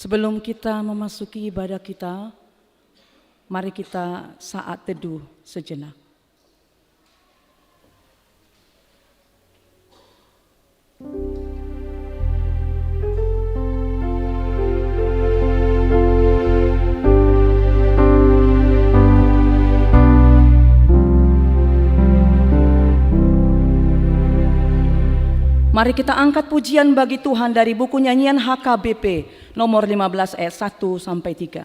Sebelum kita memasuki ibadah kita, mari kita saat teduh sejenak. Mari kita angkat pujian bagi Tuhan dari buku nyanyian HKBP nomor 15 ayat 1 sampai 3.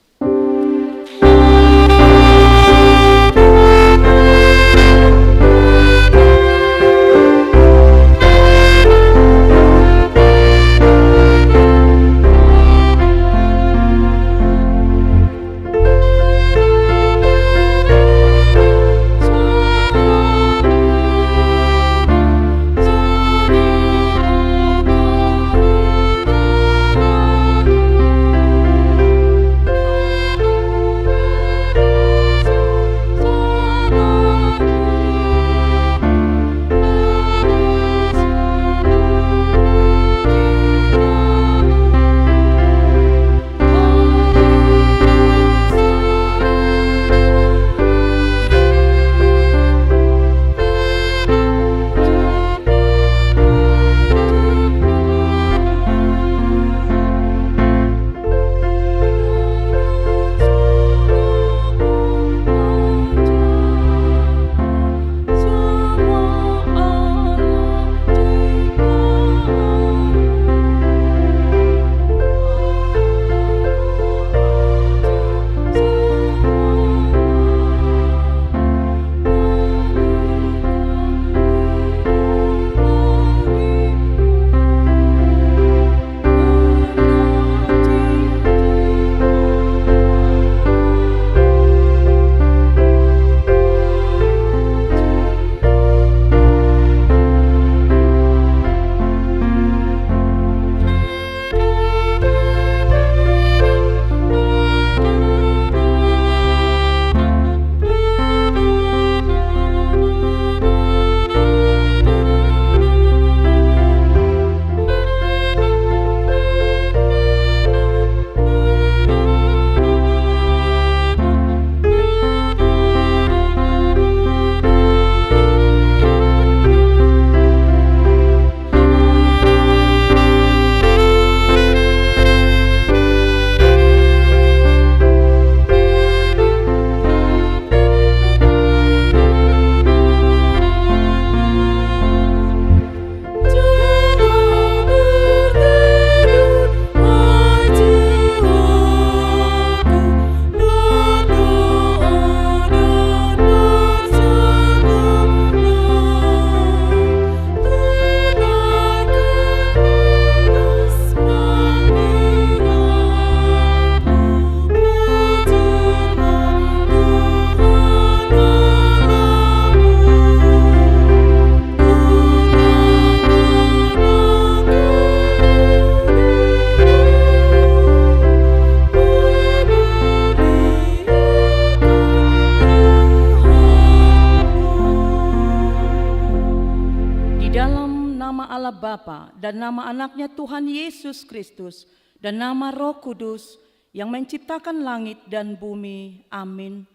Bapa dan nama anaknya Tuhan Yesus Kristus dan nama Roh Kudus yang menciptakan langit dan bumi. Amin.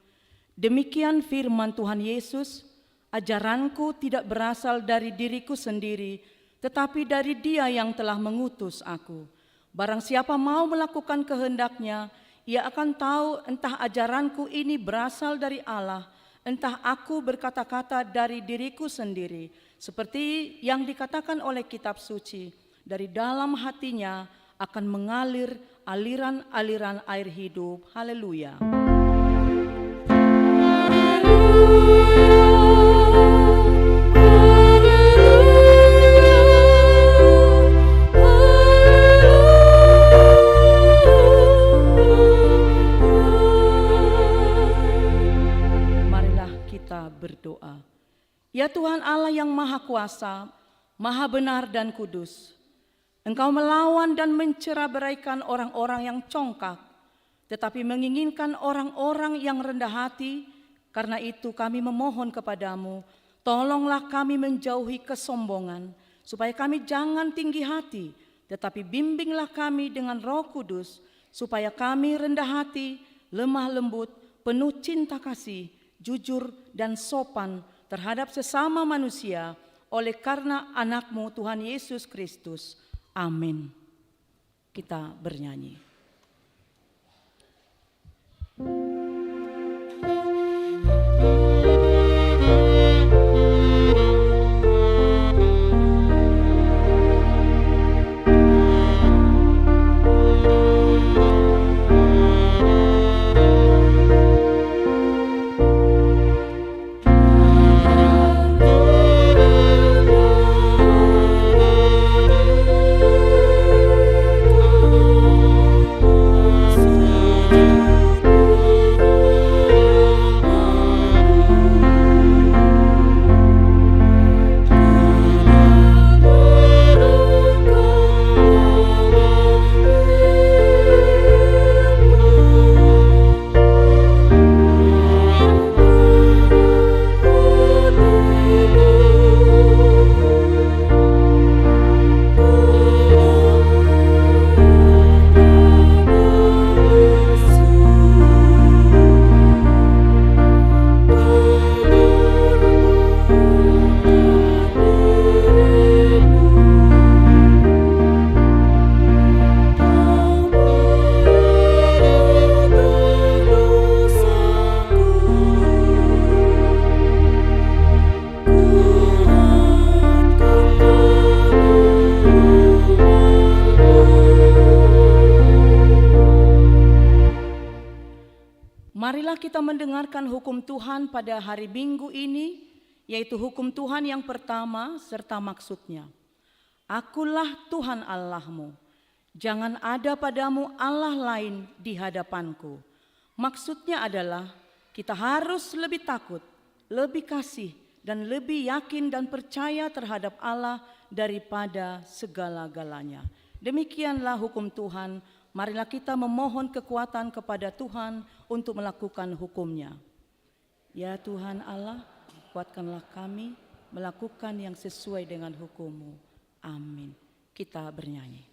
Demikian firman Tuhan Yesus, ajaranku tidak berasal dari diriku sendiri, tetapi dari Dia yang telah mengutus aku. Barang siapa mau melakukan kehendaknya, ia akan tahu entah ajaranku ini berasal dari Allah, entah aku berkata-kata dari diriku sendiri. Seperti yang dikatakan oleh kitab suci, dari dalam hatinya akan mengalir aliran-aliran air hidup. Haleluya. Marilah kita berdoa. Ya Tuhan Allah yang Maha Kuasa, Maha Benar dan Kudus, Engkau melawan dan menceraikan orang-orang yang congkak, tetapi menginginkan orang-orang yang rendah hati. Karena itu kami memohon kepadamu, tolonglah kami menjauhi kesombongan, supaya kami jangan tinggi hati, tetapi bimbinglah kami dengan Roh Kudus, supaya kami rendah hati, lemah lembut, penuh cinta kasih, jujur dan sopan terhadap sesama manusia oleh karena anak-Mu Tuhan Yesus Kristus. Amin. Kita bernyanyi. Marilah kita mendengarkan hukum Tuhan pada hari Minggu ini, yaitu hukum Tuhan yang pertama serta maksudnya. Akulah Tuhan Allahmu, jangan ada padamu Allah lain di hadapanku. Maksudnya adalah kita harus lebih takut, lebih kasih, dan lebih yakin dan percaya terhadap Allah daripada segala-galanya. Demikianlah hukum Tuhan. Marilah kita memohon kekuatan kepada Tuhan untuk melakukan hukum-Nya. Ya Tuhan Allah, kuatkanlah kami melakukan yang sesuai dengan hukum-Mu. Amin. Kita bernyanyi.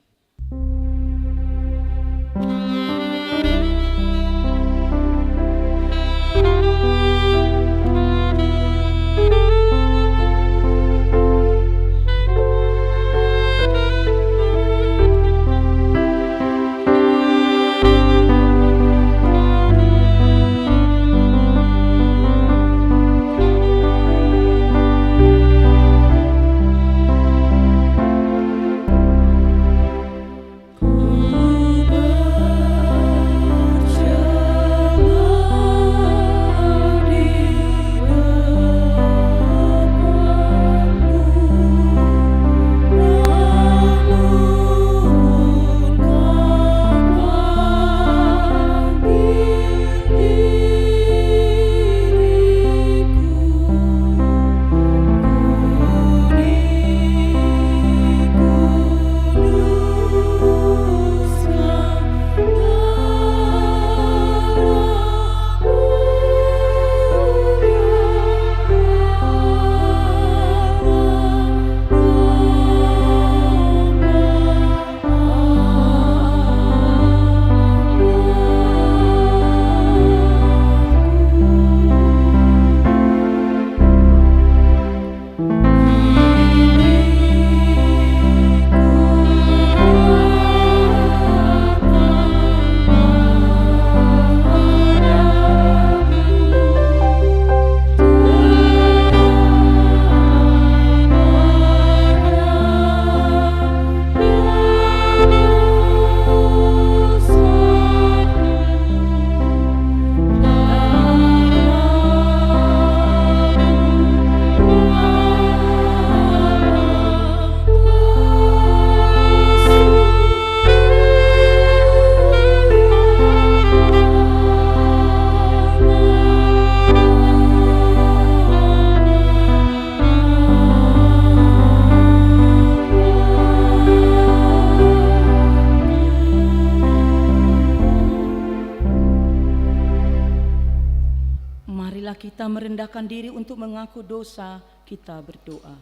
Kita merendahkan diri untuk mengaku dosa, kita berdoa.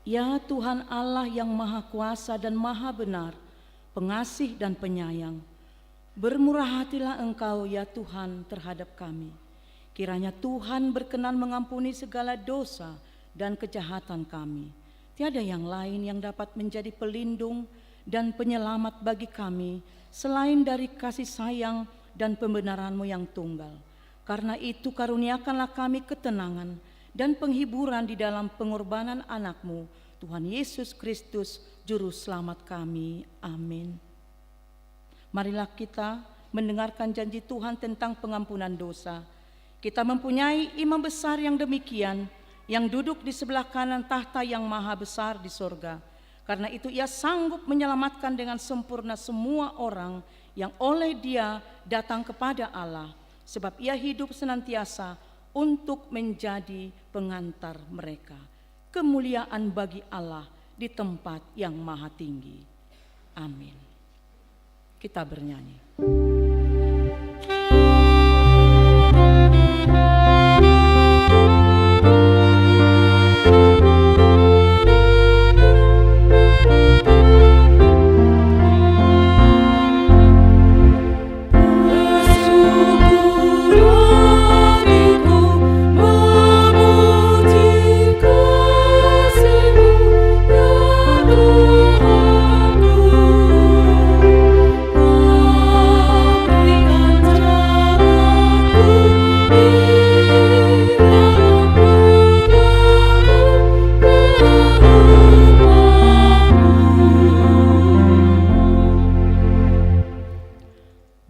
Ya Tuhan Allah yang Maha Kuasa dan Maha Benar, pengasih dan penyayang, Bermurah hatilah Engkau ya Tuhan terhadap kami. Kiranya Tuhan berkenan mengampuni segala dosa dan kejahatan kami. Tiada yang lain yang dapat menjadi pelindung dan penyelamat bagi kami selain dari kasih sayang dan pembenaran-Mu yang tunggal. Karena itu karuniakanlah kami ketenangan dan penghiburan di dalam pengorbanan anak-Mu, Tuhan Yesus Kristus, Juru Selamat kami. Amin. Marilah kita mendengarkan janji Tuhan tentang pengampunan dosa. Kita mempunyai imam besar yang demikian, yang duduk di sebelah kanan tahta yang maha besar di sorga. Karena itu ia sanggup menyelamatkan dengan sempurna semua orang yang oleh Dia datang kepada Allah, sebab ia hidup senantiasa untuk menjadi pengantar mereka. Kemuliaan bagi Allah di tempat yang maha tinggi. Amin. Kita bernyanyi.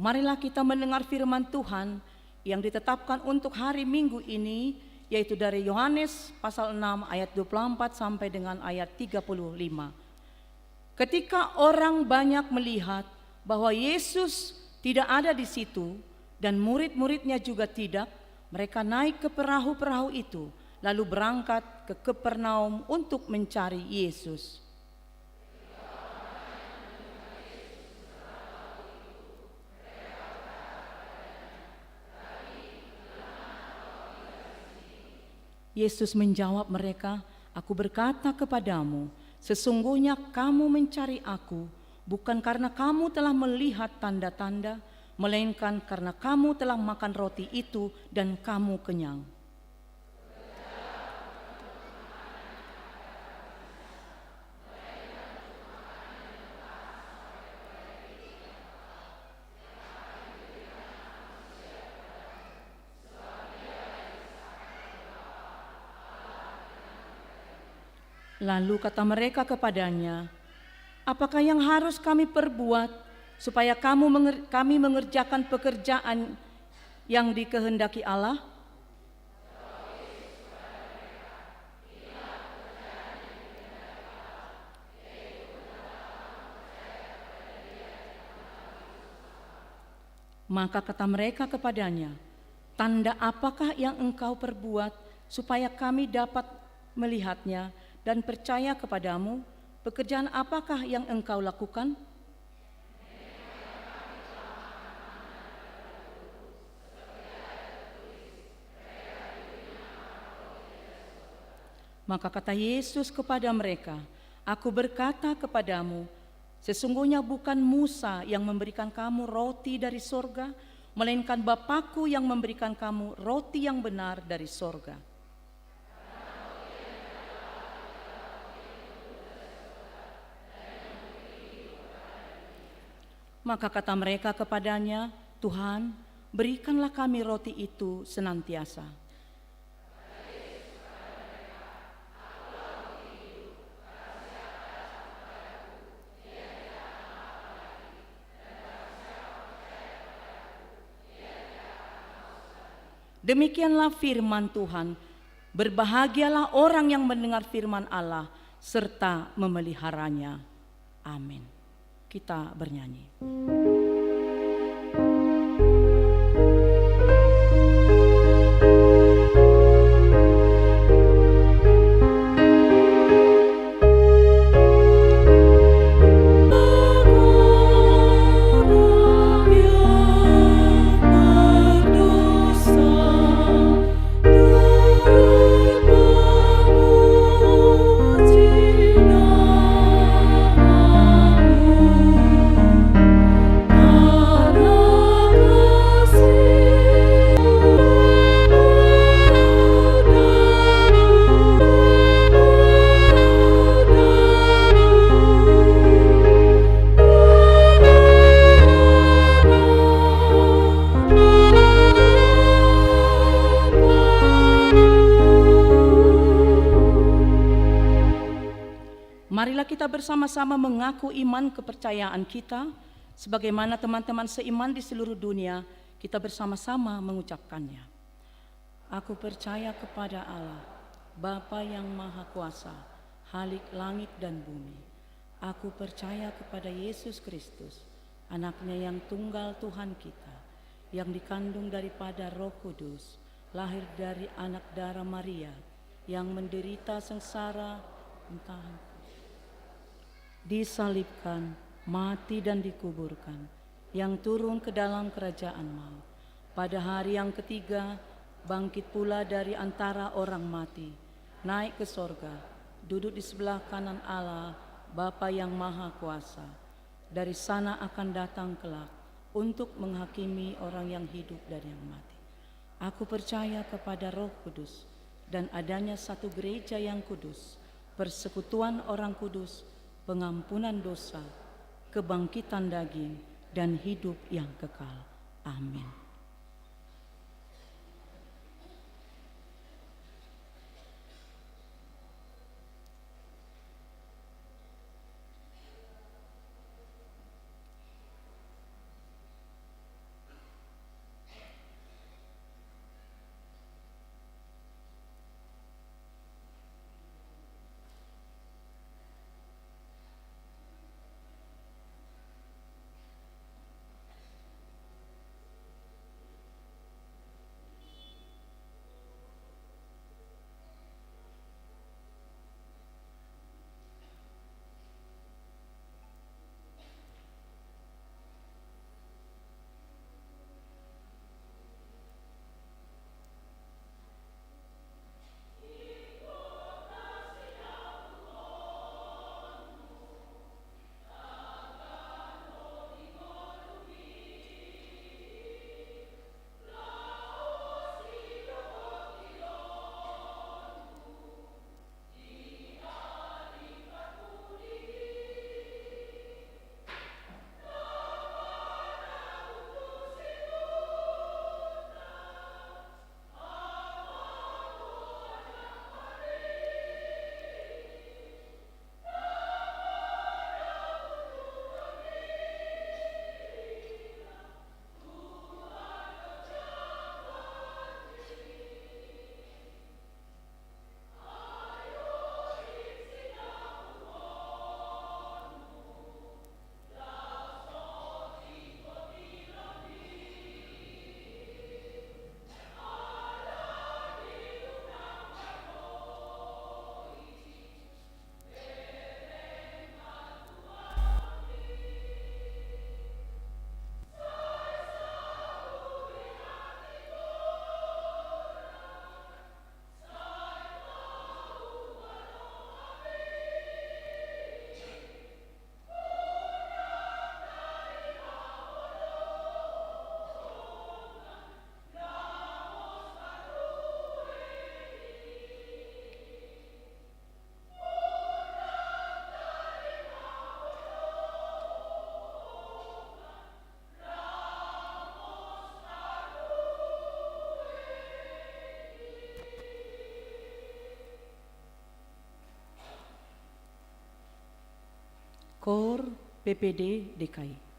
Marilah kita mendengar firman Tuhan yang ditetapkan untuk hari Minggu ini, yaitu dari Yohanes pasal 6 ayat 24 sampai dengan ayat 35. Ketika orang banyak melihat bahwa Yesus tidak ada di situ dan murid-muridnya juga tidak, mereka naik ke perahu-perahu itu lalu berangkat ke Kapernaum untuk mencari Yesus. Yesus menjawab mereka, "Aku berkata kepadamu, sesungguhnya kamu mencari aku, bukan karena kamu telah melihat tanda-tanda, melainkan karena kamu telah makan roti itu dan kamu kenyang." Lalu kata mereka kepadanya, "Apakah yang harus kami perbuat supaya kami mengerjakan pekerjaan yang dikehendaki Allah?" Maka kata mereka kepadanya, "Tanda apakah yang engkau perbuat supaya kami dapat melihatnya dan percaya kepadamu? Pekerjaan apakah yang engkau lakukan?" Maka kata Yesus kepada mereka, "Aku berkata kepadamu, sesungguhnya bukan Musa yang memberikan kamu roti dari sorga, melainkan Bapa-Ku yang memberikan kamu roti yang benar dari sorga. Maka kata mereka kepadanya, "Tuhan, berikanlah kami roti itu senantiasa." Demikianlah firman Tuhan. Berbahagialah orang yang mendengar firman Allah serta memeliharanya. Amin. Kita bernyanyi. Marilah kita bersama-sama mengaku iman kepercayaan kita, sebagaimana teman-teman seiman di seluruh dunia, kita bersama-sama mengucapkannya. Aku percaya kepada Allah, Bapa yang Maha Kuasa, Khalik langit dan bumi. Aku percaya kepada Yesus Kristus, anaknya yang tunggal Tuhan kita, yang dikandung daripada Roh Kudus, lahir dari anak darah Maria, yang menderita sengsara, disalibkan, mati dan dikuburkan, yang turun ke dalam kerajaan maut. Pada hari yang ketiga, bangkit pula dari antara orang mati, naik ke sorga, duduk di sebelah kanan Allah, Bapa yang Maha Kuasa. Dari sana akan datang kelak untuk menghakimi orang yang hidup dan yang mati. Aku percaya kepada Roh Kudus dan adanya satu gereja yang kudus, persekutuan orang kudus, pengampunan dosa, kebangkitan daging, dan hidup yang kekal. Amin. KOR PPD DKI.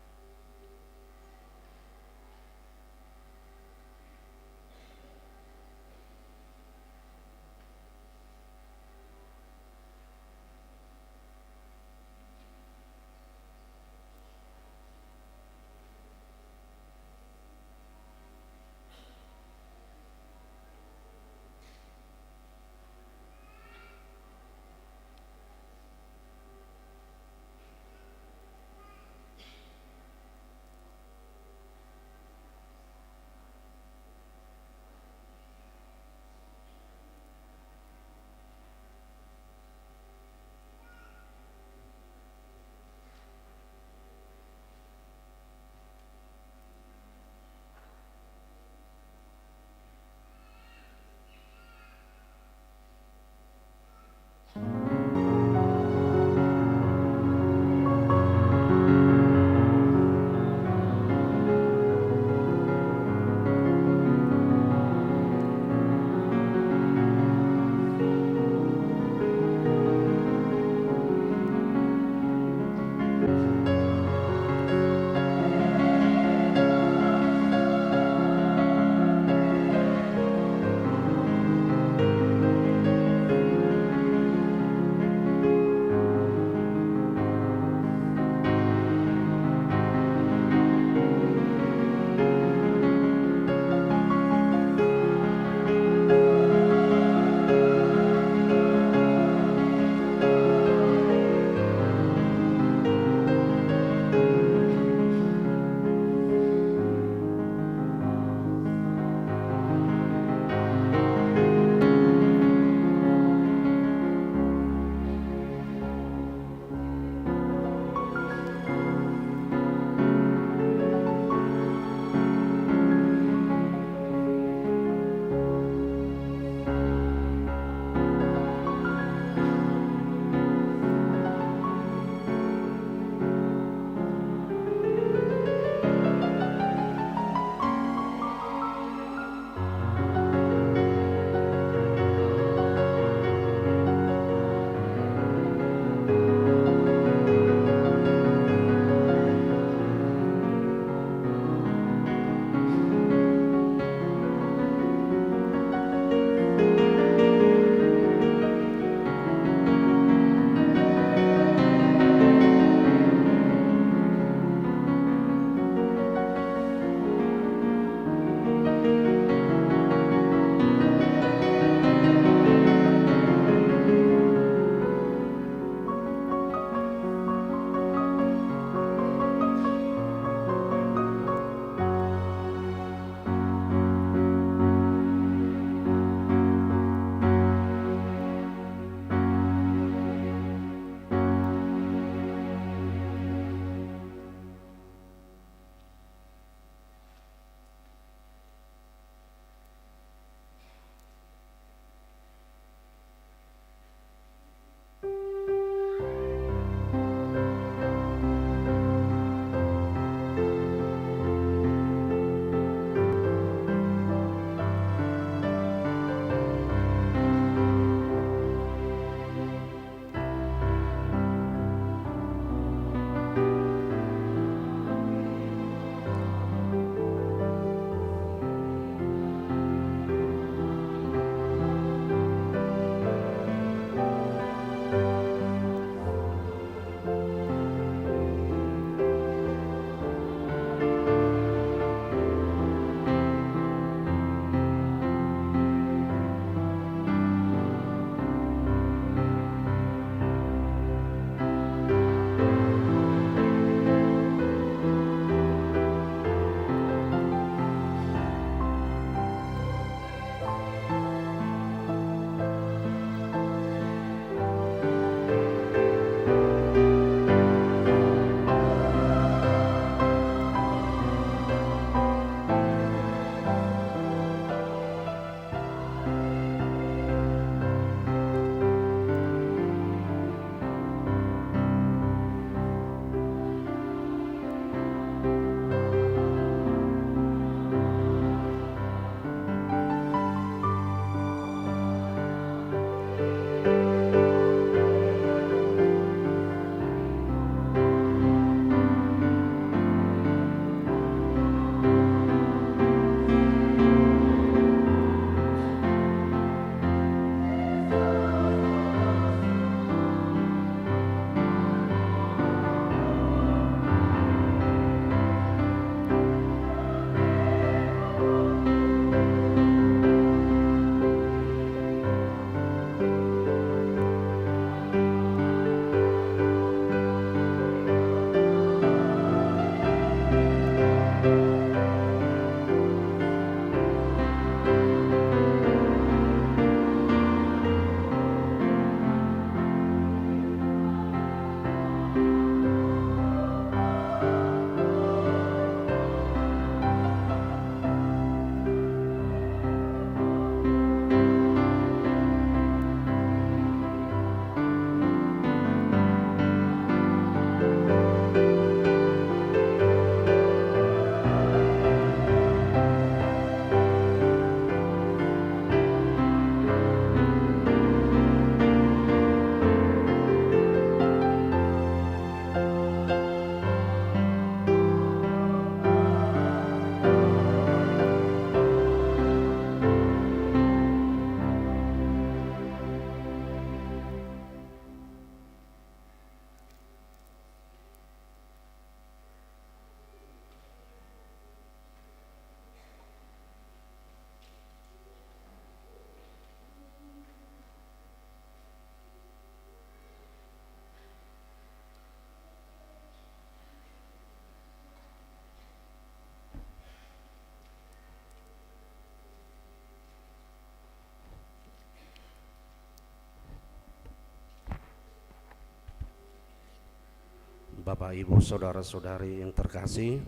Bapak, Ibu, Saudara-saudari yang terkasih,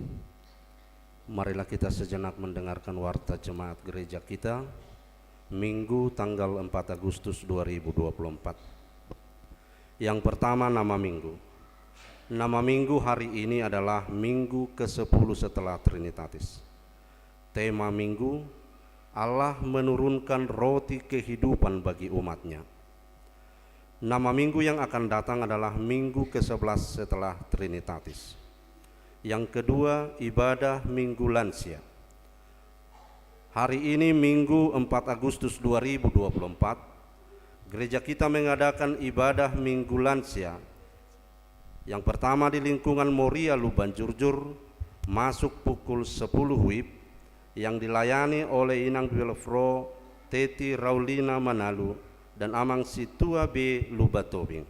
marilah kita sejenak mendengarkan warta jemaat gereja kita Minggu tanggal 4 Agustus 2024. Yang pertama, nama minggu. Nama minggu hari ini adalah Minggu ke-10 setelah Trinitatis. Tema minggu, Allah menurunkan roti kehidupan bagi umatnya. Nama minggu yang akan datang adalah Minggu ke-11 setelah Trinitatis. Yang kedua, ibadah Minggu Lansia. Hari ini Minggu 4 Agustus 2024, gereja kita mengadakan ibadah Minggu Lansia. Yang pertama di lingkungan Moria Lubanjurjur, masuk pukul 10 WIB, yang dilayani oleh Inang Wilfro Teti Raulina Manalu dan Amang Situa B. Lubatobing.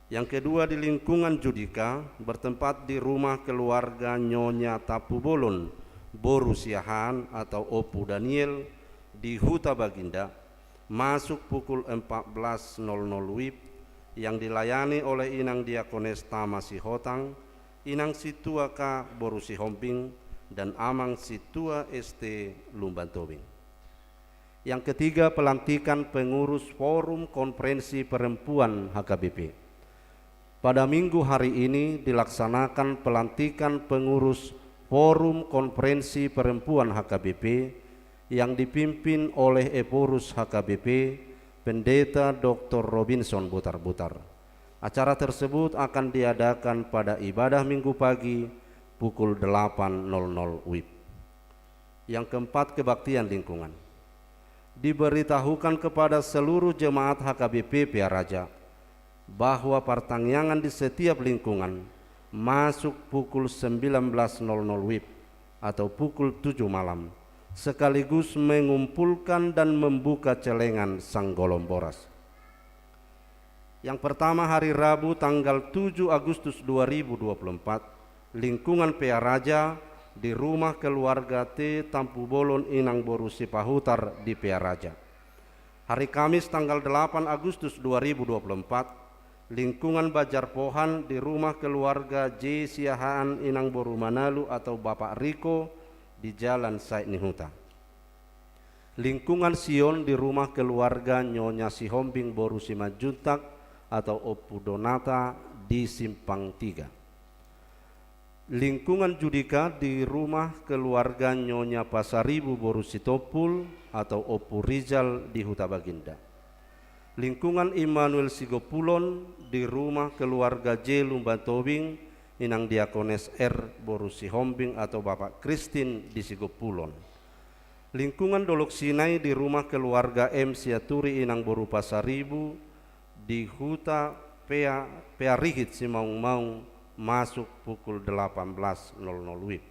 Yang kedua di lingkungan Judika, bertempat di rumah keluarga Nyonya Tapu Bolon Boru Siahaan atau Opu Daniel di Huta Baginda, masuk pukul 14.00 WIB, yang dilayani oleh Inang Diakones Tama Sihotang, Inang Situa K. Boru Sihombing dan Amang Situa ST Lumbantobing. Yang ketiga, pelantikan pengurus Forum Konferensi Perempuan HKBP. Pada minggu hari ini dilaksanakan pelantikan pengurus Forum Konferensi Perempuan HKBP yang dipimpin oleh Eporus HKBP, Pendeta Dr. Robinson Butar-Butar. Acara tersebut akan diadakan pada ibadah minggu pagi pukul 8.00 WIB. Yang keempat, kebaktian lingkungan. Diberitahukan kepada seluruh jemaat HKBP Piaraja bahwa pertangyangan di setiap lingkungan masuk pukul 19.00 WIB atau pukul 7 malam, sekaligus mengumpulkan dan membuka celengan Sanggolom Boras. Yang pertama, hari Rabu tanggal 7 Agustus 2024, lingkungan Piaraja di rumah keluarga T. Tampu Bolon Inang Boru Sipahutar di Piaraja. Hari Kamis tanggal 8 Agustus 2024, lingkungan Bajar Pohan di rumah keluarga J. Siahaan Inang Boru Manalu atau Bapak Riko di Jalan Said Nihuta. Lingkungan Sion di rumah keluarga Nyonya Sihombing Boru Simajuntak atau Opu Donata di Simpang 3. Lingkungan Judika di rumah keluarga Nyonya Pasaribu Boru Sitopul atau Opu Rizal di Huta Baginda. Lingkungan Immanuel Sigopulon di rumah keluarga J. Lumbantobing Inang Diakones R. Boru Sihombing atau Bapak Kristin di Sigopulon. Lingkungan Dolok Sinai di rumah keluarga M. Siaturi Inang Boru Pasaribu di Huta Pearihit Simaung-Maung, masuk pukul 18.00 WIB.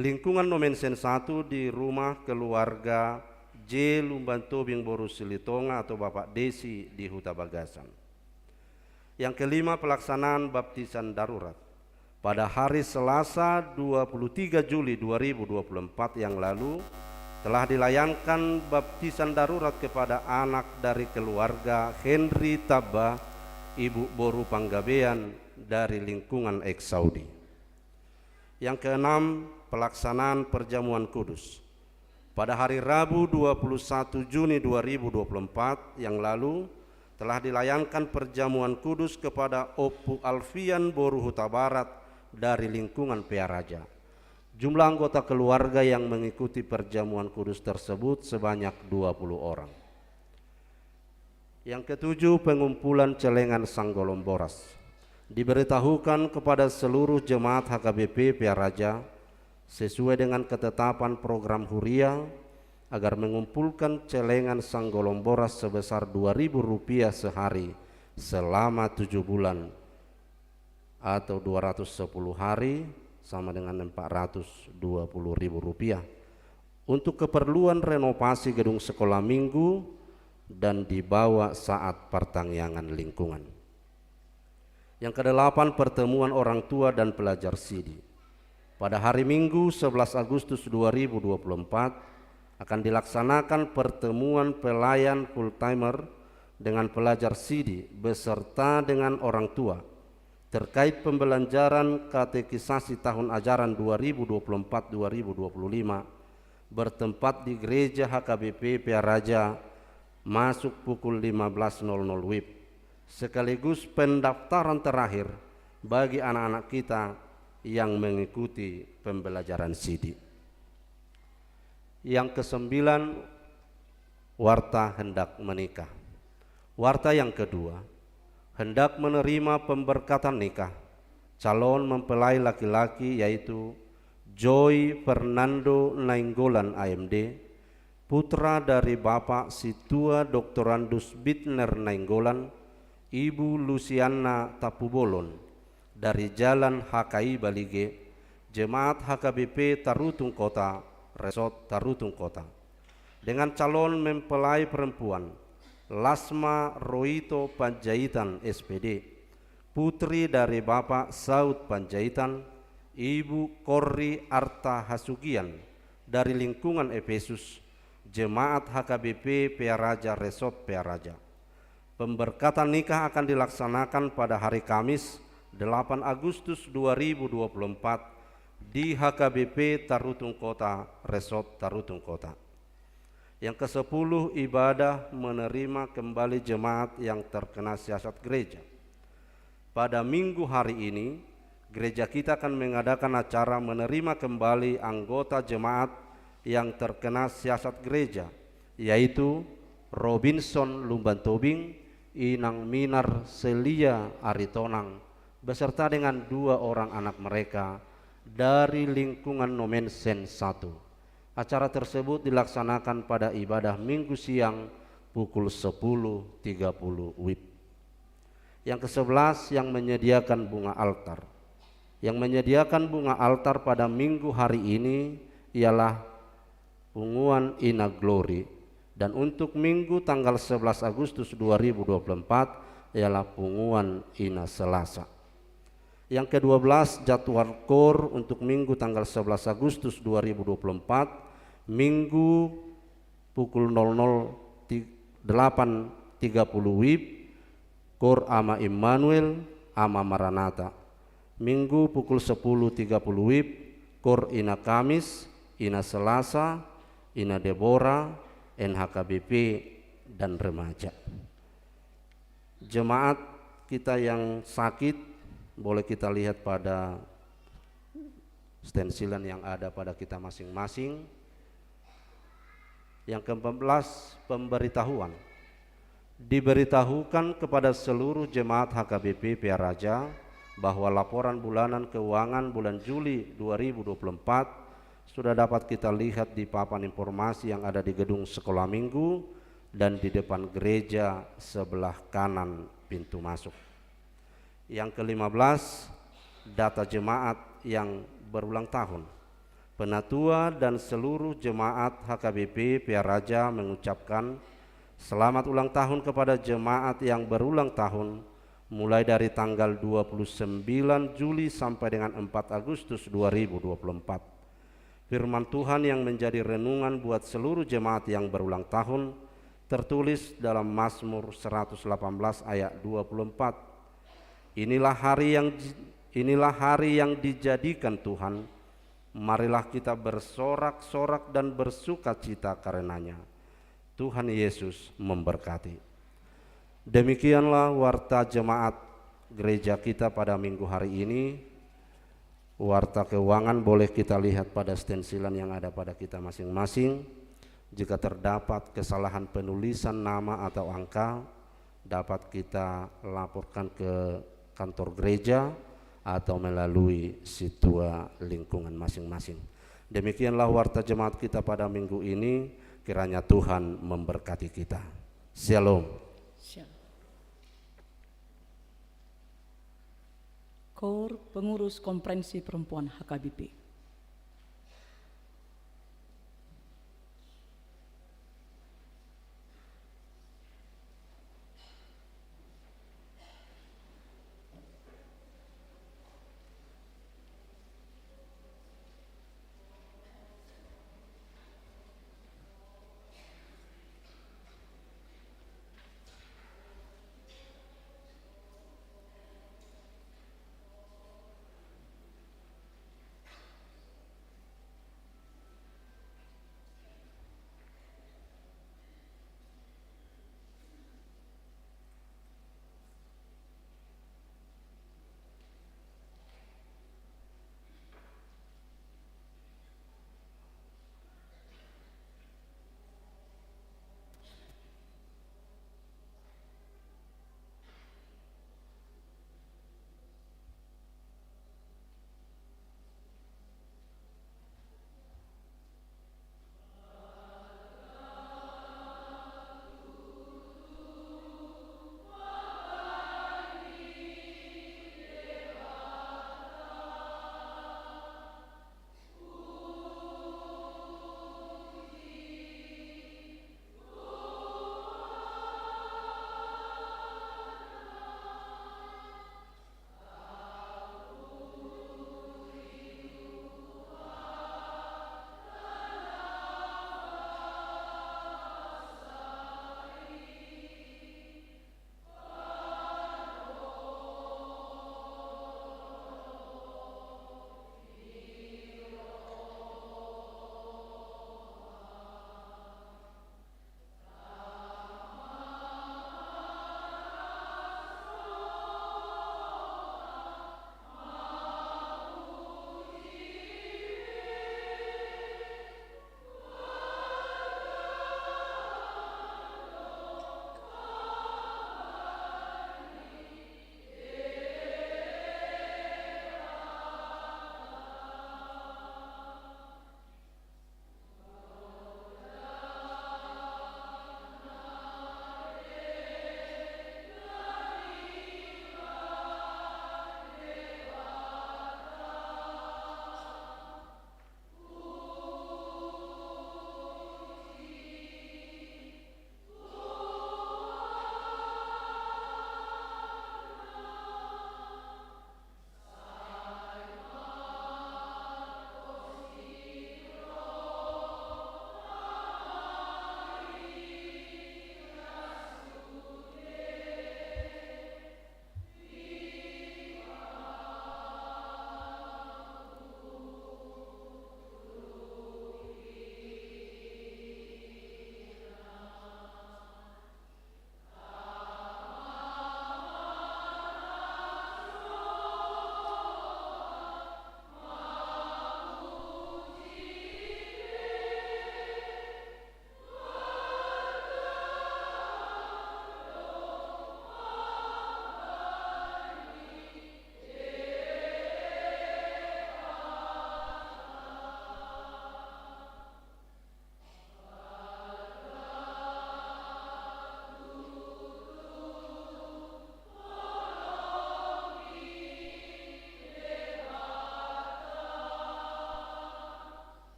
Lingkungan Nomensen 1 di rumah keluarga J. Lumbantobing Boru Silitonga atau Bapak Desi di Huta Bagasan. Yang kelima, pelaksanaan baptisan darurat. Pada hari Selasa 23 Juli 2024 yang lalu telah dilayankan baptisan darurat kepada anak dari keluarga Henry Tabba Ibu Boru Panggabean dari lingkungan Eks Saudi. Yang keenam, pelaksanaan perjamuan kudus. Pada hari Rabu 21 Juni 2024 yang lalu telah dilayankan perjamuan kudus kepada Opu Alfian Boru Huta Barat dari lingkungan Piaraja. Jumlah anggota keluarga yang mengikuti perjamuan kudus tersebut sebanyak 20 orang. Yang ketujuh, pengumpulan celengan Sanggolom Boras. Diberitahukan kepada seluruh jemaat HKBP Piaraja sesuai dengan ketetapan program Huria agar mengumpulkan celengan Sanggolom Boras sebesar Rp2.000 sehari selama 7 bulan atau 210 hari sama dengan Rp420.000 untuk keperluan renovasi gedung sekolah minggu dan dibawa saat pertangyangan lingkungan. Yang kedelapan, pertemuan orang tua dan pelajar Sidi. Pada hari Minggu 11 Agustus 2024 akan dilaksanakan pertemuan pelayan full timer dengan pelajar Sidi beserta dengan orang tua terkait pembelajaran katekisasi tahun ajaran 2024-2025 bertempat di Gereja HKBP Pearaja masuk pukul 15.00 WIB, sekaligus pendaftaran terakhir bagi anak-anak kita yang mengikuti pembelajaran SIDI. Yang kesembilan, warta hendak menikah. Warta yang kedua, hendak menerima pemberkatan nikah calon mempelai laki-laki yaitu Joy Fernando Nainggolan AMD, putra dari Bapak Situa Doktorandus Bitner Nainggolan, Ibu Luciana Tapubolon dari Jalan HKI Balige, Jemaat HKBP Tarutung Kota, Resort Tarutung Kota, dengan calon mempelai perempuan Lasma Roito Panjaitan SPD, putri dari Bapak Saud Panjaitan, Ibu Korri Arta Hasugian dari lingkungan Efesus, Jemaat HKBP Pearaja Resort Pearaja. Pemberkatan nikah akan dilaksanakan pada hari Kamis 8 Agustus 2024 di HKBP Tarutung Kota, Resort Tarutung Kota. Yang ke-10, ibadah menerima kembali jemaat yang terkena siasat gereja. Pada minggu hari ini, gereja kita akan mengadakan acara menerima kembali anggota jemaat yang terkena siasat gereja, yaitu Robinson Lumbantobing, Inang Minar Selia Aritonang, beserta dengan 2 orang anak mereka dari lingkungan Nomensen 1. Acara tersebut dilaksanakan pada ibadah minggu siang pukul 10.30 WIB. Yang ke-11, yang menyediakan bunga altar. Yang menyediakan bunga altar pada minggu hari ini ialah Punguan Ina Glory, dan untuk minggu tanggal 11 Agustus 2024 ialah Punguan Ina Selasa. Yang ke-12, jadwal KOR untuk minggu tanggal 11 Agustus 2024, minggu pukul 8.30 WIB, KOR Ama Immanuel, Ama Maranatha. Minggu pukul 10.30 WIB, KOR Ina Kamis, Ina Selasa, Ina Deborah, NHKBP, dan remaja. Jemaat kita yang sakit boleh kita lihat pada stensilan yang ada pada kita masing-masing. Yang ke-14, pemberitahuan. Diberitahukan kepada seluruh jemaat HKBP Pearaja bahwa laporan bulanan keuangan bulan Juli 2024 sudah dapat kita lihat di papan informasi yang ada di gedung sekolah minggu dan di depan gereja sebelah kanan pintu masuk. Yang ke-15, data jemaat yang berulang tahun. Penatua dan seluruh jemaat HKBP Pearaja mengucapkan selamat ulang tahun kepada jemaat yang berulang tahun mulai dari tanggal 29 Juli sampai dengan 4 Agustus 2024. Firman Tuhan yang menjadi renungan buat seluruh jemaat yang berulang tahun tertulis dalam Mazmur 118 ayat 24. Inilah hari yang dijadikan Tuhan, marilah kita bersorak-sorak dan bersukacita karenanya. Tuhan Yesus memberkati. Demikianlah warta jemaat gereja kita pada minggu hari ini. Warta keuangan boleh kita lihat pada stensilan yang ada pada kita masing-masing. Jika terdapat kesalahan penulisan nama atau angka, dapat kita laporkan ke kantor gereja atau melalui situa lingkungan masing-masing. Demikianlah warta jemaat kita pada minggu ini. Kiranya Tuhan memberkati kita. Shalom. KOR Pengurus Konferensi Perempuan HKBP.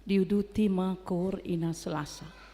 Diudutima kor ina Selasa.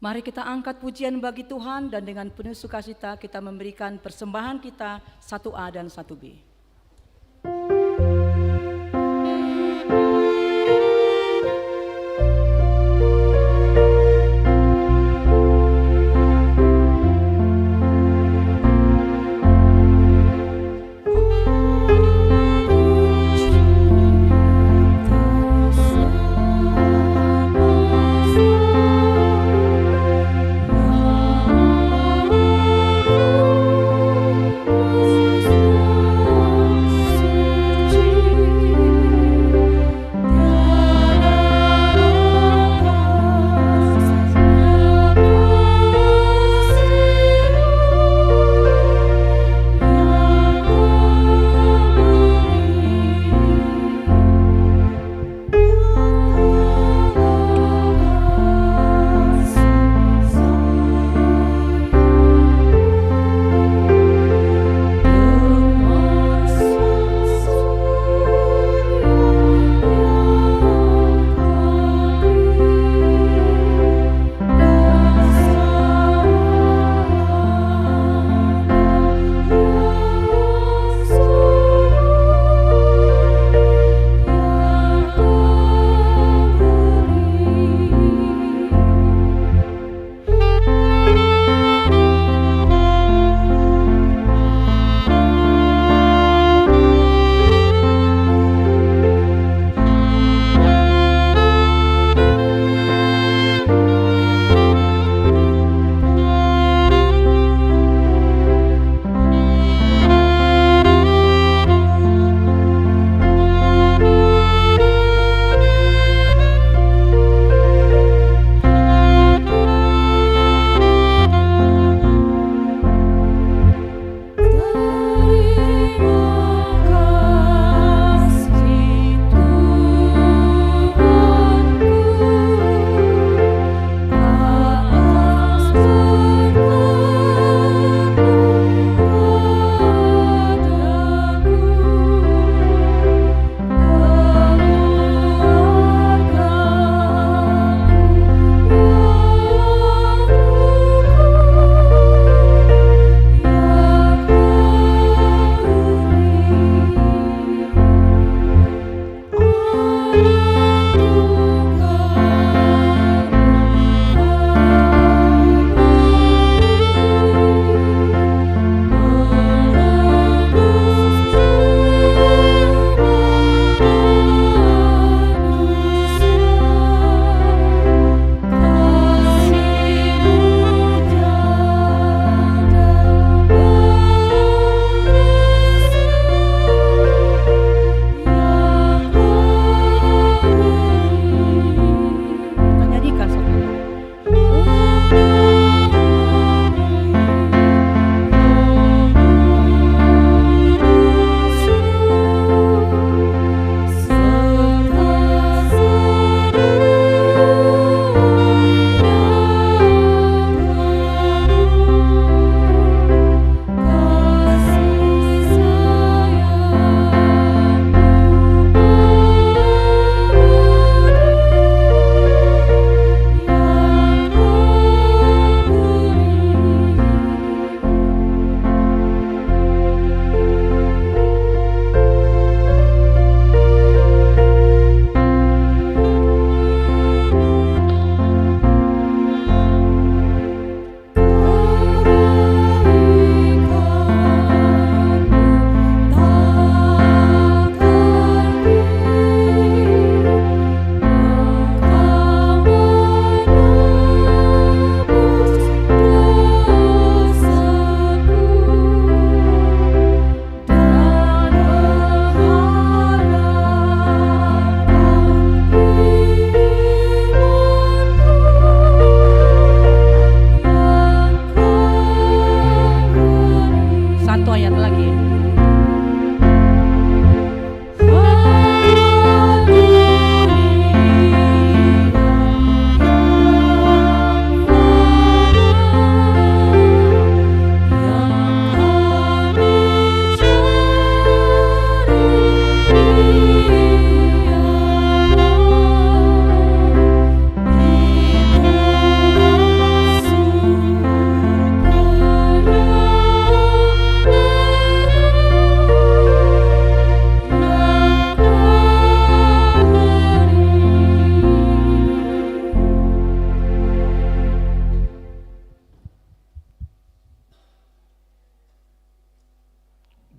Mari kita angkat pujian bagi Tuhan dan dengan penuh sukacita kita memberikan persembahan kita 1A dan 1B.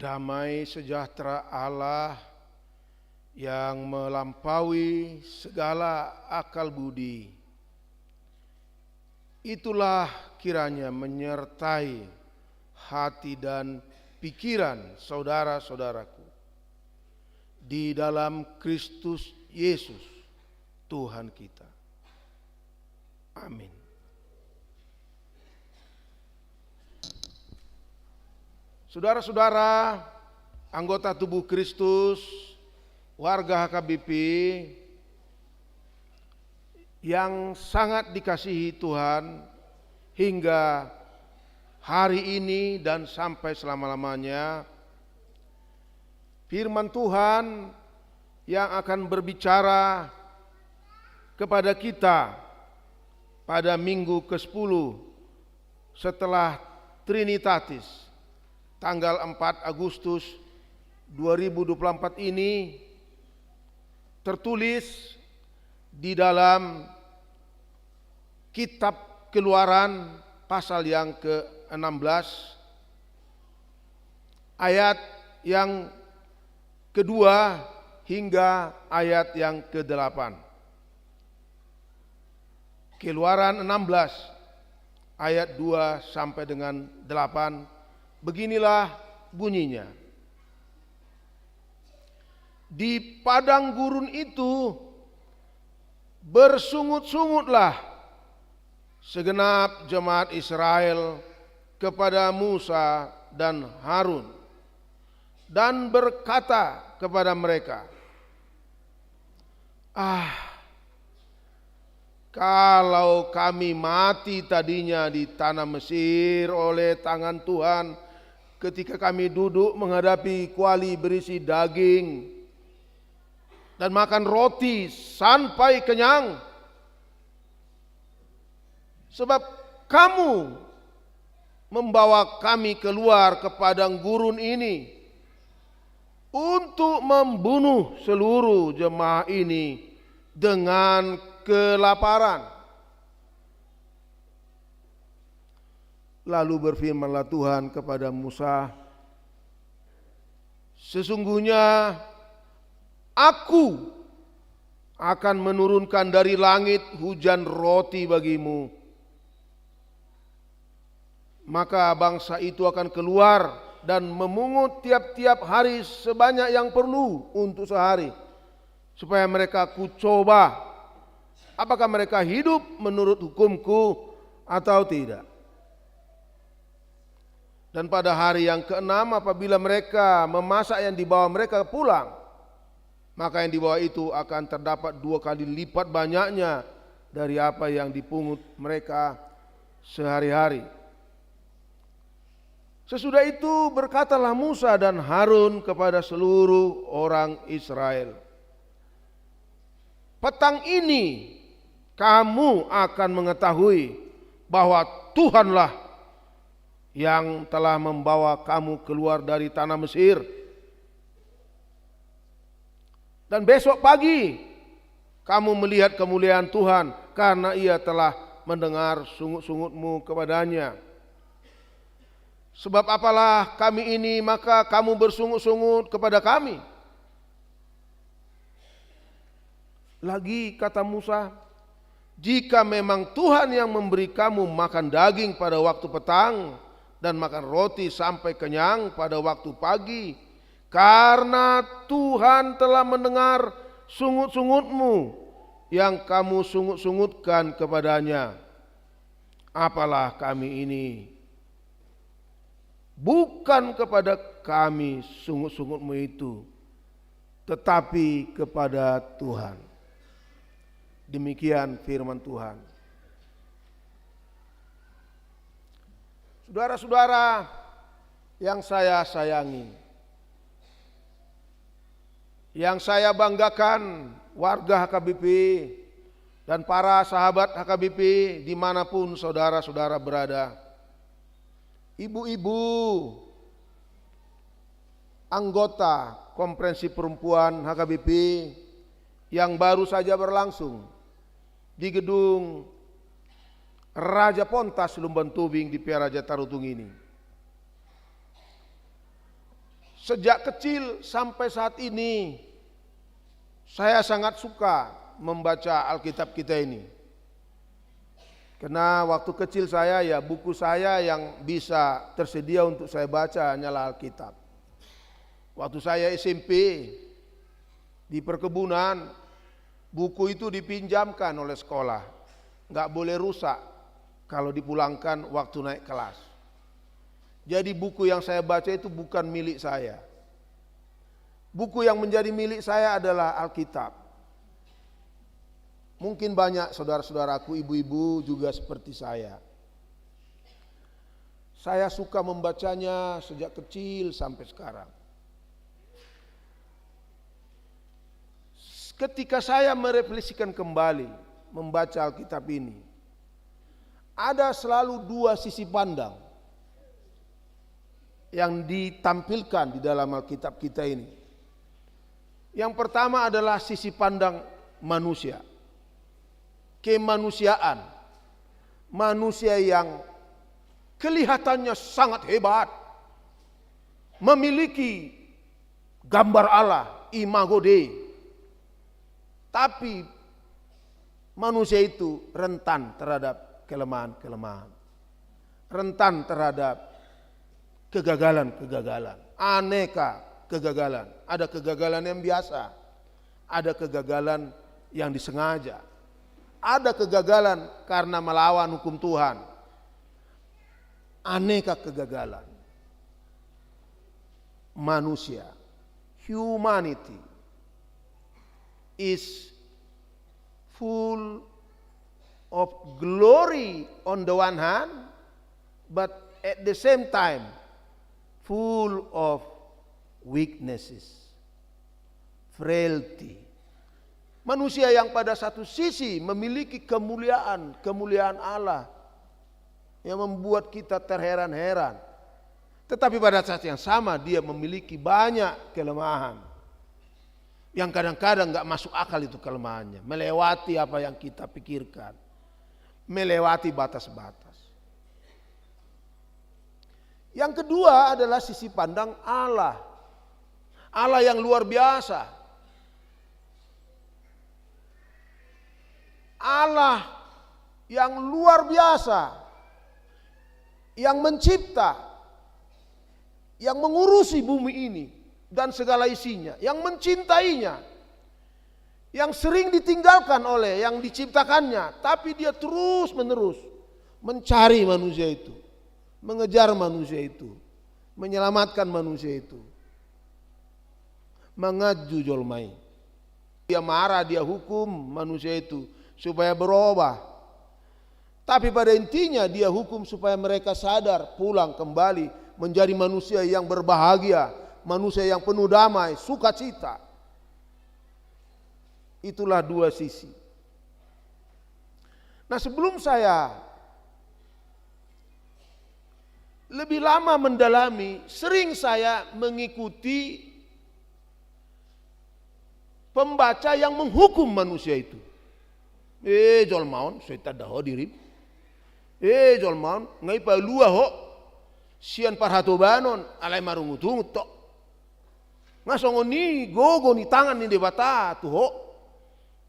Damai sejahtera Allah yang melampaui segala akal budi, itulah kiranya menyertai hati dan pikiran saudara-saudaraku di dalam Kristus Yesus Tuhan kita. Amin. Saudara-saudara, anggota tubuh Kristus, warga HKBP yang sangat dikasihi Tuhan, hingga hari ini dan sampai selama-lamanya, firman Tuhan yang akan berbicara kepada kita pada minggu ke-10 setelah Trinitatis, tanggal 4 Agustus 2024 ini, tertulis di dalam kitab Keluaran pasal yang ke-16 ayat yang kedua hingga ayat yang ke-8. Keluaran 16 ayat 2 sampai dengan 8. Beginilah bunyinya. Di padang gurun itu bersungut-sungutlah segenap jemaat Israel kepada Musa dan Harun, dan berkata kepada mereka, kalau kami mati tadinya di tanah Mesir oleh tangan Tuhan, ketika kami duduk menghadapi kuali berisi daging dan makan roti sampai kenyang, sebab kamu membawa kami keluar ke padang gurun ini untuk membunuh seluruh jemaah ini dengan kelaparan. Lalu berfirmanlah Tuhan kepada Musa, sesungguhnya Aku akan menurunkan dari langit hujan roti bagimu, maka bangsa itu akan keluar dan memungut tiap-tiap hari sebanyak yang perlu untuk sehari, supaya mereka kucoba apakah mereka hidup menurut hukumku atau tidak. Dan pada hari yang ke-6 apabila mereka memasak yang dibawa mereka pulang, maka yang dibawa itu akan terdapat 2 kali lipat banyaknya dari apa yang dipungut mereka sehari-hari. Sesudah itu berkatalah Musa dan Harun kepada seluruh orang Israel, petang ini kamu akan mengetahui bahwa Tuhanlah yang telah membawa kamu keluar dari tanah Mesir. Dan besok pagi kamu melihat kemuliaan Tuhan, karena Ia telah mendengar sungut-sungutmu kepadanya. Sebab apalah kami ini, maka kamu bersungut-sungut kepada kami. Lagi kata Musa, jika memang Tuhan yang memberi kamu makan daging pada waktu petang dan makan roti sampai kenyang pada waktu pagi, karena Tuhan telah mendengar sungut-sungutmu yang kamu sungut-sungutkan kepadanya, apalah kami ini? Bukan kepada kami sungut-sungutmu itu, tetapi kepada Tuhan. Demikian firman Tuhan. Saudara-saudara yang saya sayangi, yang saya banggakan, warga HKBP dan para sahabat HKBP dimanapun saudara-saudara berada, ibu-ibu anggota Konferensi Perempuan HKBP yang baru saja berlangsung di gedung Raja Pontas Lumban Tubing di Piaraja Tarutung ini. Sejak kecil sampai saat ini saya sangat suka membaca Alkitab kita ini. Karena waktu kecil saya ya buku saya yang bisa tersedia untuk saya baca hanyalah Alkitab. Waktu saya SMP di perkebunan, buku itu dipinjamkan oleh sekolah. Nggak boleh rusak kalau dipulangkan waktu naik kelas. Jadi buku yang saya baca itu bukan milik saya. Buku yang menjadi milik saya adalah Alkitab. Mungkin banyak saudara-saudaraku, ibu-ibu juga seperti saya. Saya suka membacanya sejak kecil sampai sekarang. Ketika saya merefleksikan kembali membaca Alkitab ini, ada selalu dua sisi pandang yang ditampilkan di dalam Alkitab kita ini. Yang pertama adalah sisi pandang manusia, kemanusiaan, manusia yang kelihatannya sangat hebat, memiliki gambar Allah, imago Dei, tapi manusia itu rentan terhadap kelemahan-kelemahan, rentan terhadap kegagalan-kegagalan, aneka kegagalan. Ada kegagalan yang biasa, ada kegagalan yang disengaja, ada kegagalan karena melawan hukum Tuhan, aneka kegagalan. Manusia, humanity is full of glory on the one hand, but at the same time full of weaknesses, frailty. Manusia yang pada satu sisi memiliki kemuliaan Allah yang membuat kita terheran-heran. Tetapi pada saat yang sama dia memiliki banyak kelemahan yang kadang-kadang gak masuk akal itu kelemahannya, melewati apa yang kita pikirkan, melewati batas-batas. Yang kedua adalah sisi pandang Allah. Allah yang luar biasa. Allah yang luar biasa. Yang mencipta. Yang mengurusi bumi ini dan segala isinya. Yang mencintainya. Yang sering ditinggalkan oleh yang diciptakannya. Tapi dia terus menerus mencari manusia itu. Mengejar manusia itu, menyelamatkan manusia itu. Mengaju jolmai. Dia marah, dia hukum manusia itu supaya berubah. Tapi pada intinya dia hukum supaya mereka sadar, pulang kembali menjadi manusia yang berbahagia, manusia yang penuh damai, sukacita. Itulah dua sisi. Nah, sebelum saya lebih lama mendalami, sering saya mengikuti pembaca yang menghukum manusia itu. Jolmaon, saya tak dah dirib. Jolmaon, ngai pa lua ho, sian parhatobanon, alai marungutungut tok. Ngasongo ni gogo ni tangan ni debata tu ho,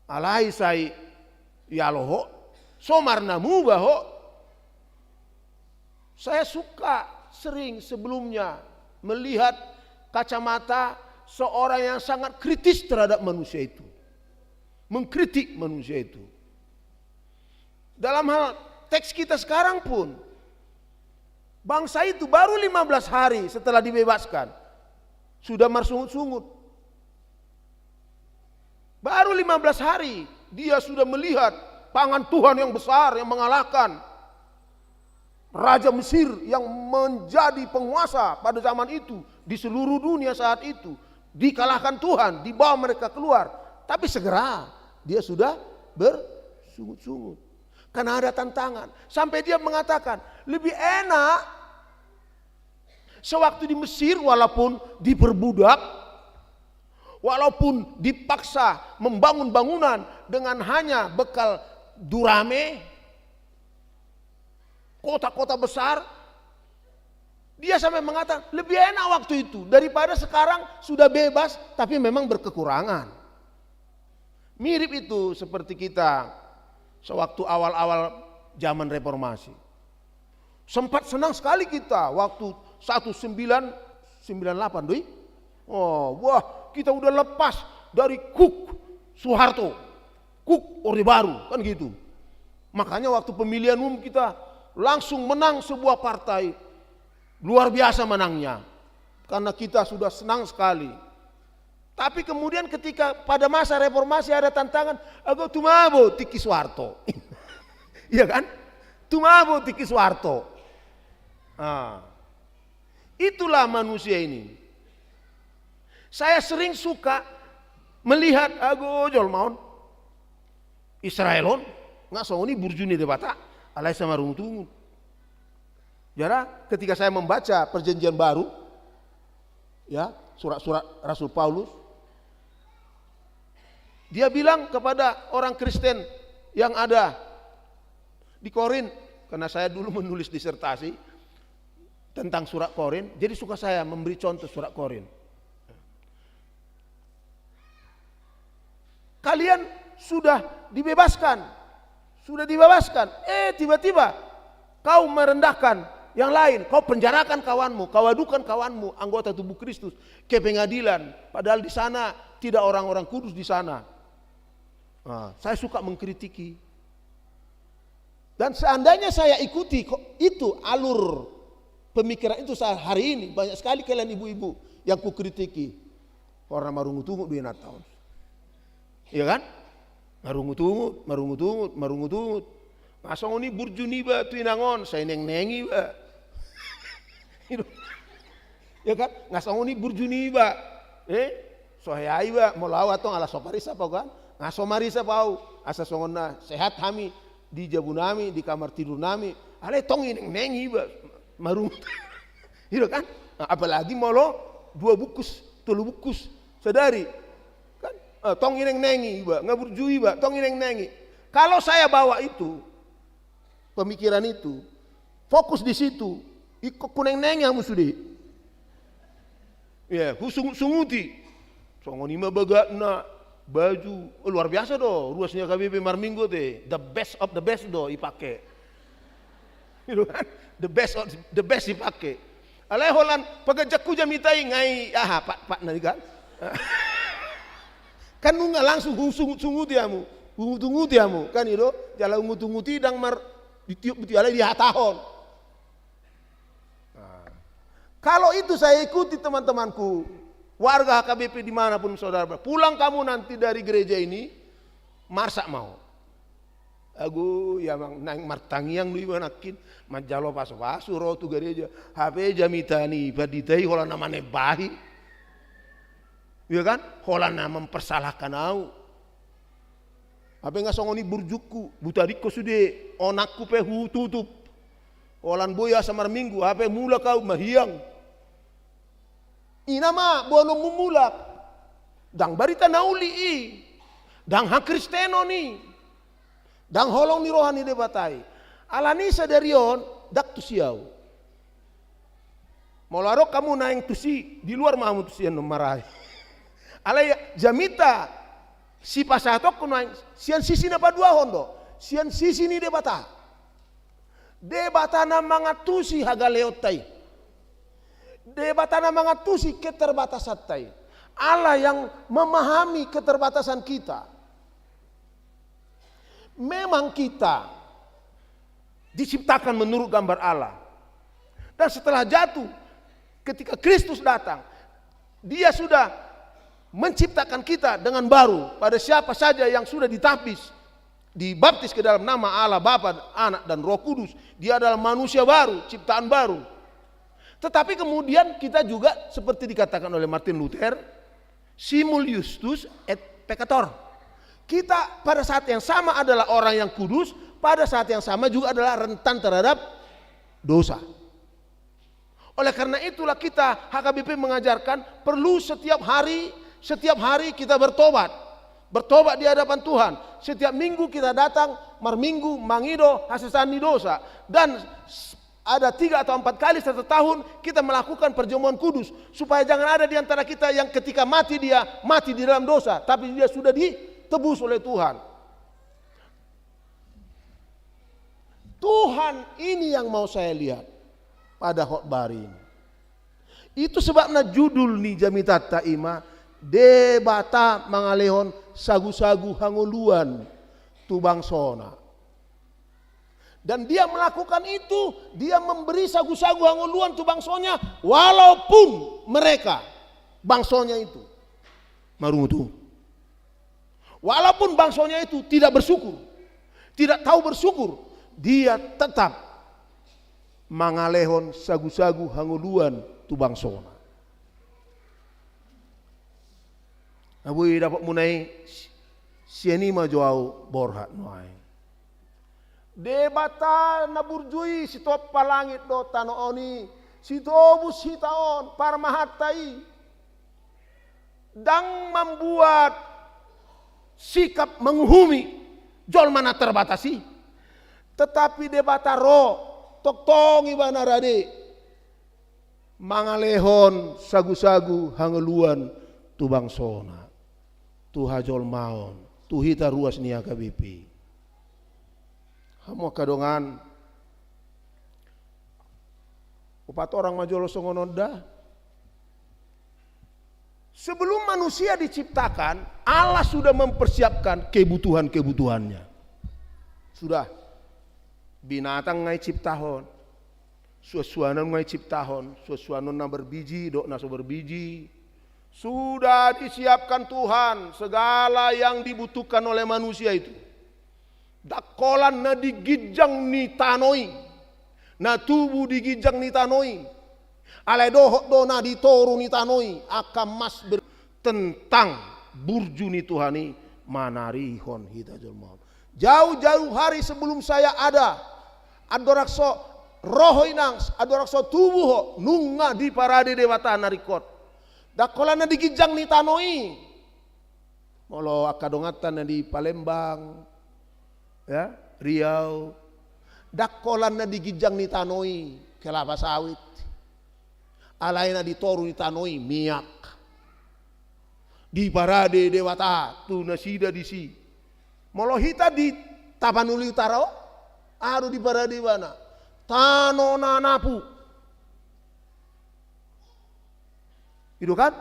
alai sai yalo ho, somar namu ba ho. Saya suka sering sebelumnya melihat kacamata seorang yang sangat kritis terhadap manusia itu. Mengkritik manusia itu. Dalam hal teks kita sekarang pun, bangsa itu baru 15 hari setelah dibebaskan, sudah marsungut-sungut. Baru 15 hari dia sudah melihat tangan Tuhan yang besar yang mengalahkan Raja Mesir yang menjadi penguasa pada zaman itu di seluruh dunia saat itu, dikalahkan Tuhan, dibawa mereka keluar. Tapi segera dia sudah bersungut-sungut karena ada tantangan. Sampai dia mengatakan lebih enak sewaktu di Mesir walaupun diperbudak, walaupun dipaksa membangun bangunan dengan hanya bekal durame, kota-kota besar, Dia sampai mengatakan lebih enak waktu itu daripada sekarang sudah bebas tapi memang berkekurangan. Mirip itu seperti kita sewaktu awal-awal zaman reformasi. Sempat senang sekali kita waktu 1998 doi. Oh, wah, kita udah lepas dari Kuk Soeharto, Kuk Orde Baru, kan gitu. Makanya waktu pemilihan umum kita langsung menang sebuah partai. Luar biasa menangnya. Karena kita sudah senang sekali. Tapi kemudian ketika pada masa reformasi ada tantangan, aku tumabo Tiki Soeharto. Iya kan? Tumabo Tiki Soeharto. Nah, itulah manusia ini. Saya sering suka melihat jol maun Israelon nggak songoni burjuni debata alai sama rungu. Jadi ketika saya membaca perjanjian baru, ya surat-surat Rasul Paulus, dia bilang kepada orang Kristen yang ada di Korin, karena saya dulu menulis disertasi tentang surat Korin, jadi suka saya memberi contoh surat Korin. Kalian sudah dibebaskan, tiba-tiba kau merendahkan yang lain, kau penjarakan kawanmu, kau adukan kawanmu, anggota tubuh Kristus ke pengadilan, padahal di sana tidak orang-orang kudus di sana. Nah, saya suka mengkritiki. Dan seandainya saya ikuti itu alur pemikiran itu hari ini, banyak sekali kalian ibu-ibu yang kukritiki. Orang marungu-tungu 2 tahun. Iya kan? Marungu-tungu. Masang ini burjuni ba tuinangon, saya nengi ba. Ya kan? Ngasang ini burjuni ba. Sohayai ba, mau lawat tong ala soparisa pa kan? Ngasomarisa pau, asa songona sehat kami di jabu nami, di kamar tidur nami. Ale tong nengi ba. Marung, gitu kan? Nah, apalagi molo 2 bukus, 3 bukus, sadari, kan? Tong ineng nengi, nggak berjui, tong ineng nengi. Kalau saya bawa itu, pemikiran itu, fokus di situ, ikut kuneng nengi kamu sudah, ya, sunguti, songonima bagatna, baju, luar biasa doh, ruasnya KBP Marminggo teh, the best of the best doh, ipake, gitu kan? The best dipakai. Alai holan pagajak jamitai ngai pak nari kan. Kan nggak langsung sungut diamu, diamu kan itu jalan ungut-unguti dang mar ditiup alai di hatahon. Nah, kalau itu saya ikuti teman-temanku, warga HKBP dimanapun saudara, pulang kamu nanti dari gereja ini, marsak mau. Aku ya mang nang martangiang lu ibanakin majalo pasu rotu gereja HP jamitani baditai hola namane bahi, ya kan, hola nama mempersalahkan au apa nggak songoni burjuku butariko sude onakku pehu tutup holan boya samar minggu HP mula kau mahiang inama bono mumulak dang barita nauli dang ha kristeno ni dang holong ni rohani debatai alani sadarion dak tusiau molarok kamu naing tusi di luar mamu tusian marai alai jamita si pasatok kunaing sian sisi na padua hondo sian sisi ni debata na mangatusi hagaleotai debata na mangatusi keterbatasan tai Allah yang memahami keterbatasan kita. Memang kita diciptakan menurut gambar Allah. Dan setelah jatuh, ketika Kristus datang, Dia sudah menciptakan kita dengan baru. Pada siapa saja yang sudah dibaptis ke dalam nama Allah, Bapa, Anak, dan Roh Kudus, dia adalah manusia baru, ciptaan baru. Tetapi kemudian kita juga seperti dikatakan oleh Martin Luther, simul justus et peccator. Kita pada saat yang sama adalah orang yang kudus, pada saat yang sama juga adalah rentan terhadap dosa. Oleh karena itulah kita HKBP mengajarkan perlu setiap hari kita bertobat. Bertobat di hadapan Tuhan. Setiap minggu kita datang, marminggu, mangido, hasesani dosa. Dan ada 3 atau 4 kali satu tahun kita melakukan perjamuan kudus, supaya jangan ada di antara kita yang ketika mati dia mati di dalam dosa, tapi dia sudah ditebus oleh Tuhan. Tuhan ini yang mau saya lihat pada khotbah hari ini. Itu sebabnya judul nih Jamitat Taima, debata mangalehon sagu-sagu hanguluan tubangsona. Dan dia melakukan itu, dia memberi sagu-sagu hanguluan tu bangsonya, walaupun mereka bangsonya itu marungutu. Walaupun bangsonya itu tidak bersyukur, tidak tahu bersyukur, dia tetap mangalehon sagu-sagu hanguluan tu bangsona. Abui dapat munai sianima joau borhat noai. Debata naburjui si top palangit do tano oni, si tobus hitaon parmahatai, dang membuat sikap menghumi jol mana terbatasi, tetapi debata ro tok ibana rade mangalehon sagu-sagu hangeluan tu bangsona, tu hajol maon, tu hita ruas niaga bipi. Hamu kadongan 4 orang majolo songonoda. Sebelum manusia diciptakan, Allah sudah mempersiapkan kebutuhan-kebutuhannya. Sudah. Binatang ngai ciptahon, suasuanan ngai ciptahon, suasuanan na berbiji, dok naso berbiji. Sudah disiapkan Tuhan segala yang dibutuhkan oleh manusia itu. Dakolan na digijang ni tanoi, na tubuh digijang ni tanoi, alai dohok do na ditoru ni tanoi, akan mas tentang burju ni Tuhani manarihon hita jolmon. Jauh-jauh hari sebelum saya ada, adorakso roho inang, adorakso tubuh ho, nunga di parade dewata narikot. Dakolan na digijang ni tanoi, molo akadongatan na di Palembang, ya, Riau, dakolan na digijang ni tanoi kelapa sawit, alay na ditoru ni tanoi miak, di parade dewata tu nasida disi, molo hita di Tapanuli Utara, aduh di parade mana, tano nanapu, itu kan,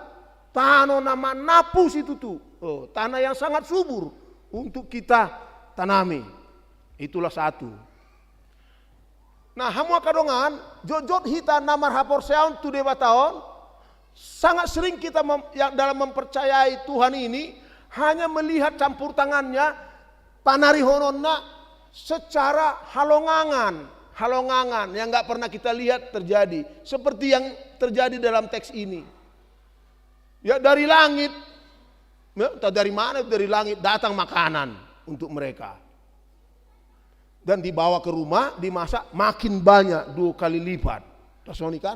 tano nama napu situ tuh, oh, tanah yang sangat subur untuk kita tanami. Itulah satu. Nah, hamu kadongan jojot hita namar hapor seon tu debataon, sangat sering kita yang dalam mempercayai Tuhan ini hanya melihat campur tangannya panari hononna secara halongangan yang nggak pernah kita lihat terjadi, seperti yang terjadi dalam teks ini. Ya, dari langit, ya, dari mana? Dari langit datang makanan untuk mereka, dan dibawa ke rumah dimasak makin banyak 2 kali lipat. Tasoni kan?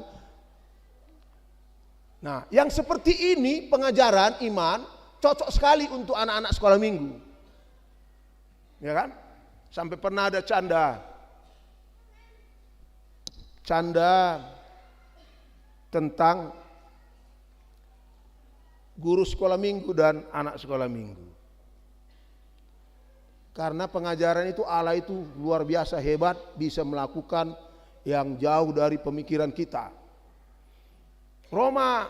Nah, yang seperti ini pengajaran iman cocok sekali untuk anak-anak sekolah minggu, ya kan? Sampai pernah ada canda tentang guru sekolah minggu dan anak sekolah minggu. Karena pengajaran itu Allah itu luar biasa hebat, bisa melakukan yang jauh dari pemikiran kita. Roma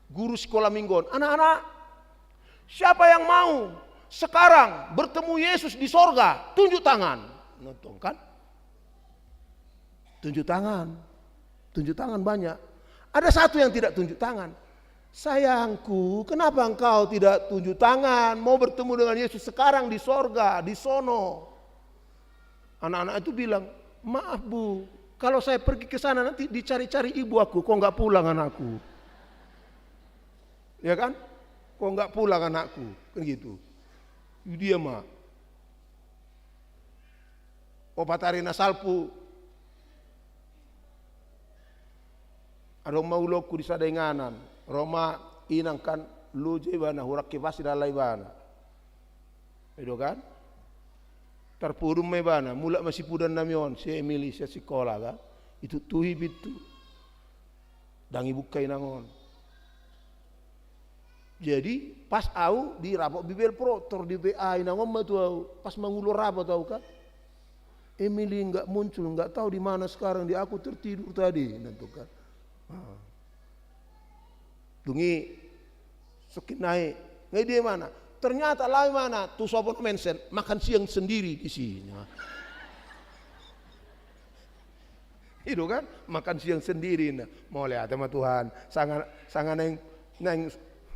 guru sekolah mingguan, anak-anak, siapa yang mau sekarang bertemu Yesus di sorga? Tunjuk tangan. Nonton kan? Tunjuk tangan banyak. Ada satu yang tidak tunjuk tangan. Sayangku, kenapa engkau tidak tunjuk tangan mau bertemu dengan Yesus sekarang di sorga, di sono? Anak-anak itu bilang, maaf Bu, kalau saya pergi ke sana nanti dicari-cari ibu aku, kok nggak pulang anakku? Ya kan? Kok nggak pulang anakku? Kan gitu. Dia mah. Opatarina salpu. Ada mauloku di sadenganan. Roma inangkan luje bana hurak kivasi dalai bana. Itu kan? Terpurung me bana, mulak masih pudan namion, si Emily si sekolah kan. Itu tuhib itu. Dan ibu kainangon. Jadi pas au di rapok bibel pro tor di BA inangon matu au pas mangulur apa tahu kan? Emily nggak muncul, nggak tahu di mana sekarang, di aku tertidur tadi, nanti kan. Dungi sokin naik, nggak dia mana? Ternyata lah mana? Tuh sopo mensen makan siang sendiri di sini. Itu kan makan siang sendiri. Nah, mau lihat sama Tuhan, sangat neng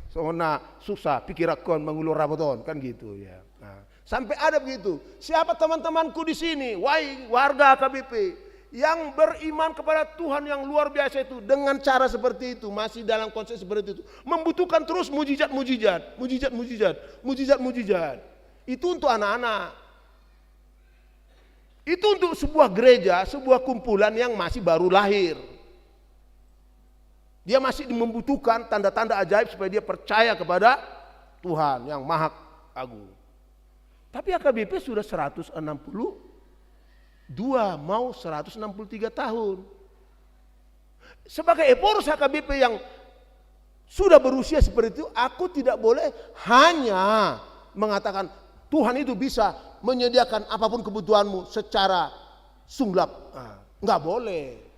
sona susah pikir akon mengulur raboton kan gitu ya. Nah, sampai ada begitu. Siapa teman-temanku di sini, wahai warga KBP yang beriman kepada Tuhan yang luar biasa itu dengan cara seperti itu, masih dalam konsep seperti itu, membutuhkan terus mujizat. Itu untuk anak-anak. Itu untuk sebuah gereja, sebuah kumpulan yang masih baru lahir. Dia masih membutuhkan tanda-tanda ajaib supaya dia percaya kepada Tuhan yang Maha Agung. Tapi AKBP sudah 162 mau 163 tahun. Sebagai pengurus AKBP yang sudah berusia seperti itu, aku tidak boleh hanya mengatakan Tuhan itu bisa menyediakan apapun kebutuhanmu secara sunglap. Enggak boleh.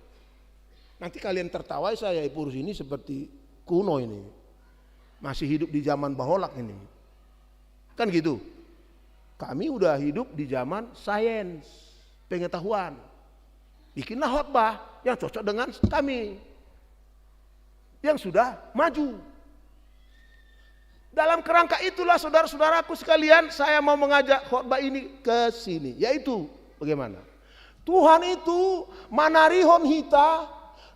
Nanti kalian tertawai saya pengurus ini seperti kuno ini. Masih hidup di zaman baholak ini. Kan gitu. Kami udah hidup di zaman sains, pengetahuan. Bikinlah khotbah yang cocok dengan kami. Yang sudah maju. Dalam kerangka itulah saudara-saudaraku sekalian, saya mau mengajak khotbah ini ke sini. Yaitu bagaimana? Tuhan itu manarihon hita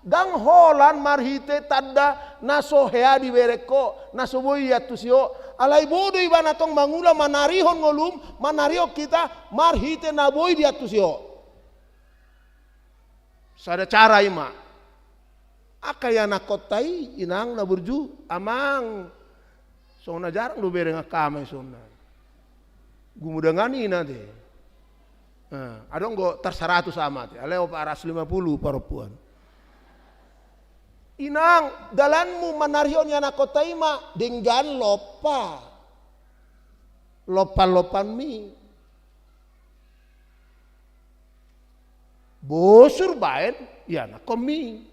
dang holan marhite tadda nasohea di bereko nasoboi yatusio alai bodo ibana tong mangula manarihon ngolum manario kita marhite naboi di yatusio. Sada cara ima akayana kotai inang naburju amang sona jarang do bereng akame sona gumudangani nanti adong go tersaratu sama te aleo paras 50 perempuan inang dalanmu manarhion yana kotaima dengan lopan mi bosur baen yana komi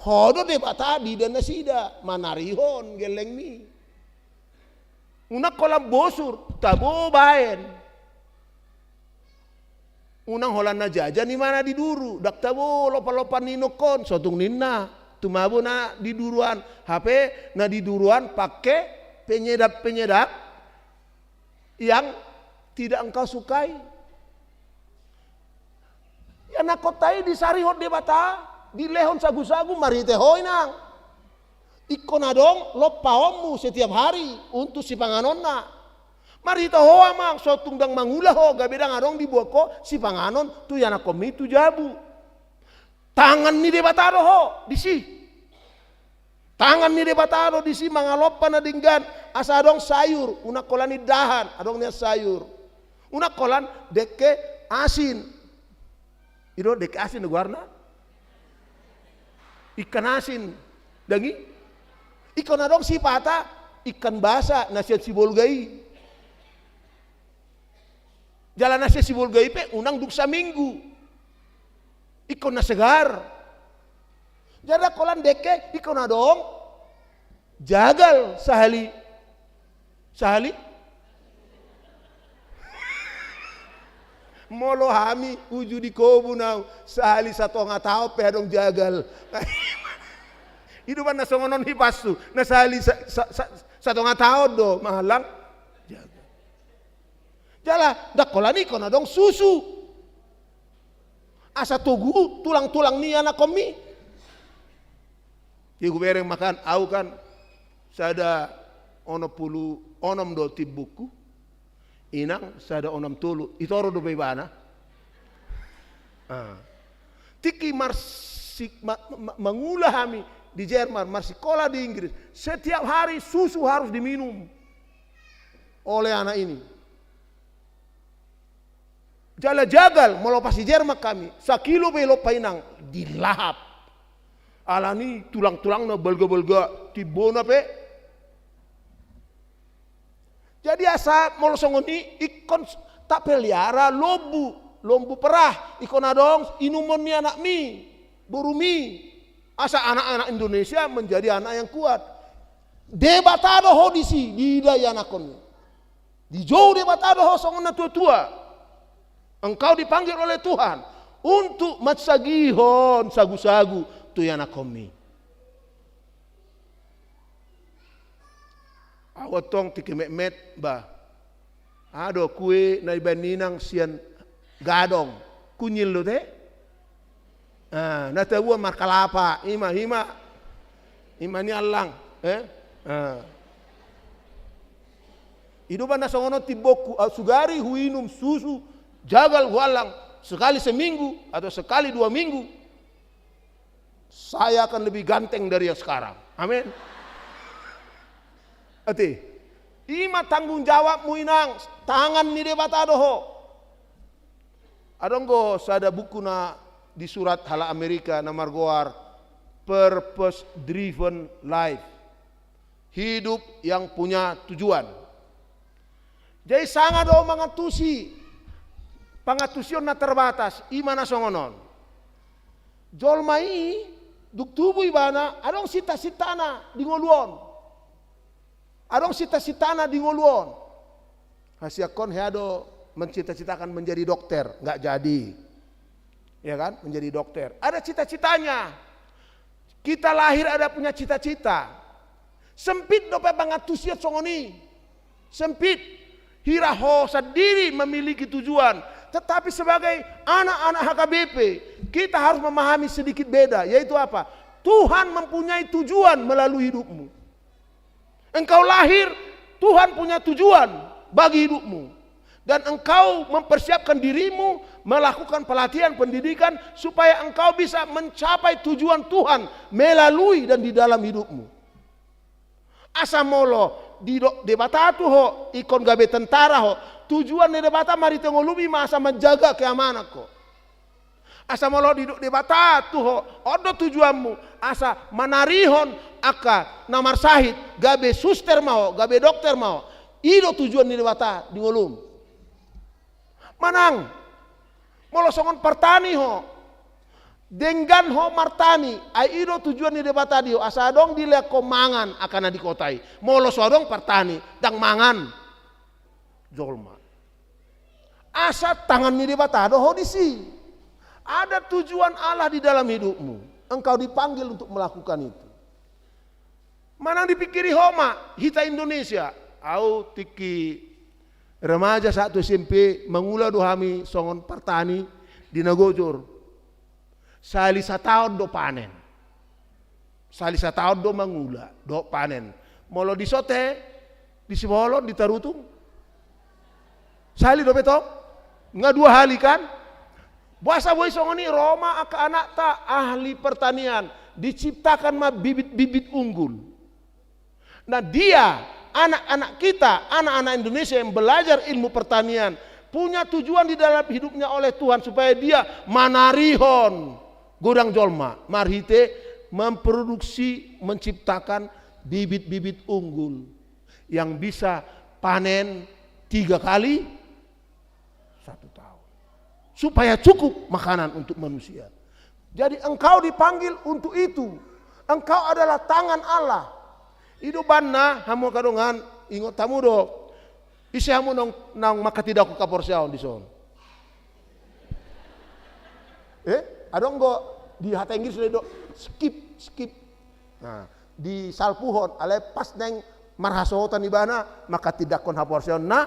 hodo de batadi dan nasida manarihon geleng mi unak kolam bosur tabo baen unang holan na jaja ni mana di duru dak tabo lopan ninokon sotung ninna tumabo na di duruan HP na di duruan pakai penyedap yang tidak engkau sukai ya nakotai di sarihot de bata di lehon sagu-sagu marite hoinang ikonadong lopaomu setiap hari untuk si panganonna marita hoa mang sotung dang mangula ho gabedang adong di buako si panganon tu yana komi tu jabu tangan ni debatado ho disi tangan ni debatado disi mangalopan na dinggan asa adong sayur unak kolan ni dahan adong ni sayur unak kolan deke asin iro deke asin warna ikan asin dangi ikan adong si pata ikan basa nasihat si bolgai jalan nasihat si bolgai pe unang duksa minggu ikon na segar jada kolan deke ikon adong jagal sahali molo hami uju di kobu nau sahali 1,5 tahun pe adong jagal hidupan na songonon hipasu na sahali 1,5 tahun do mahalang jagal jala dak kolan ikon adong susu asa tugu tulang-tulang ni anak komi iku bereng makan au kan sada onom do tibuku inang sada onom tulu itoro do bebana tiki mangula hami di Jerman marsikola di Inggris setiap hari susu harus diminum oleh anak ini Jala jagal melo pasi jermak kami. Sakilo belo painang dilahap. Alani tulang-tulang na belga-belga tibona pe. Jadi asa molo songoni ikon tak pelihara lombu perah ikon adong inumon ni anak mi burumi. Asa anak-anak Indonesia menjadi anak yang kuat. Debatado ho disi di daya nakon. Di jauh debatado ho songona tua-tua. Engkau dipanggil oleh Tuhan untuk matsagihon sagu-sagu tu yana komi. Awatong tikimet ba. Ado kue na ibaninang sian gadong kunyil lo te. Natawa markalapa ima ni allang Ido ba nasongono tiboku sugari huinum susu jagal walang sekali seminggu atau sekali 2 minggu, saya akan lebih ganteng dari yang sekarang. Amin. Ati, ima tanggung jawabmu inang tangan ni debatado ho. Adonggo sada buku na di surat hala Amerika na margoar Purpose Driven Life. Hidup yang punya tujuan. Jadi sangat do mangatusi pangatusion na terbatas ima na songonon. Jolmai duk tubuh ibana adong sita-sitana di ngoluon. Adong sita-sitana di ngoluon. Hasiakon heado mencita-citakan menjadi dokter, enggak jadi. Ya kan? Menjadi dokter. Ada cita-citanya. Kita lahir ada punya cita-cita. Sempit dope pangatusiat songoni. Sempit. Hiraho sendiri memiliki tujuan. Tetapi sebagai anak-anak HKBP, kita harus memahami sedikit beda, yaitu apa? Tuhan mempunyai tujuan melalui hidupmu. Engkau lahir, Tuhan punya tujuan bagi hidupmu. Dan engkau mempersiapkan dirimu melakukan pelatihan pendidikan supaya engkau bisa mencapai tujuan Tuhan melalui dan di dalam hidupmu. Asamolo di debatatu ho ikon gabe tentara ho. Tujuan di debata mari tengolubi masa menjaga keamanan ko. Asa molo di debata tuh odo tujuanmu asa manarihon aka namar sahid gabe suster mau gabe dokter mau ido tujuan di debata di ngolum. Manang molo songon pertani ho denggan ho martani ai ido tujuan di debata dio asa dong dile ko mangan akan di kotai molo sodong pertani dang mangan jolma. Asa tangan ni debatado hodisi. Ada tujuan Allah di dalam hidupmu. Engkau dipanggil untuk melakukan itu. Mana dipikiri homa hita Indonesia. Au tiki remaja 1 SMP mengula dohami songon pertani di Nagojor. Sali 1 tahun do panen. Sali 1 tahun do mangula do panen. Molo disote di Sibolon di Tarutung. Sali do betong. Nggak 2 hari kan? Bahasa boy songoni Roma aka anak ta ahli pertanian diciptakan mah bibit-bibit unggul. Nah dia anak-anak kita, anak-anak Indonesia yang belajar ilmu pertanian punya tujuan di dalam hidupnya oleh Tuhan supaya dia manarihon godang jolma marhite memproduksi menciptakan bibit-bibit unggul yang bisa panen 3 kali 1 tahun supaya cukup makanan untuk manusia. Jadi engkau dipanggil untuk itu. Engkau adalah tangan Allah. Itu banna hamu kadongan ingot tamu do isi hamu nang makatidak ku kaporsiaon di son. Adong go di hata Inggris do skip. Nah, di salpuhon ale pas neng marhasotan ibana makatidak kon haporsiaon na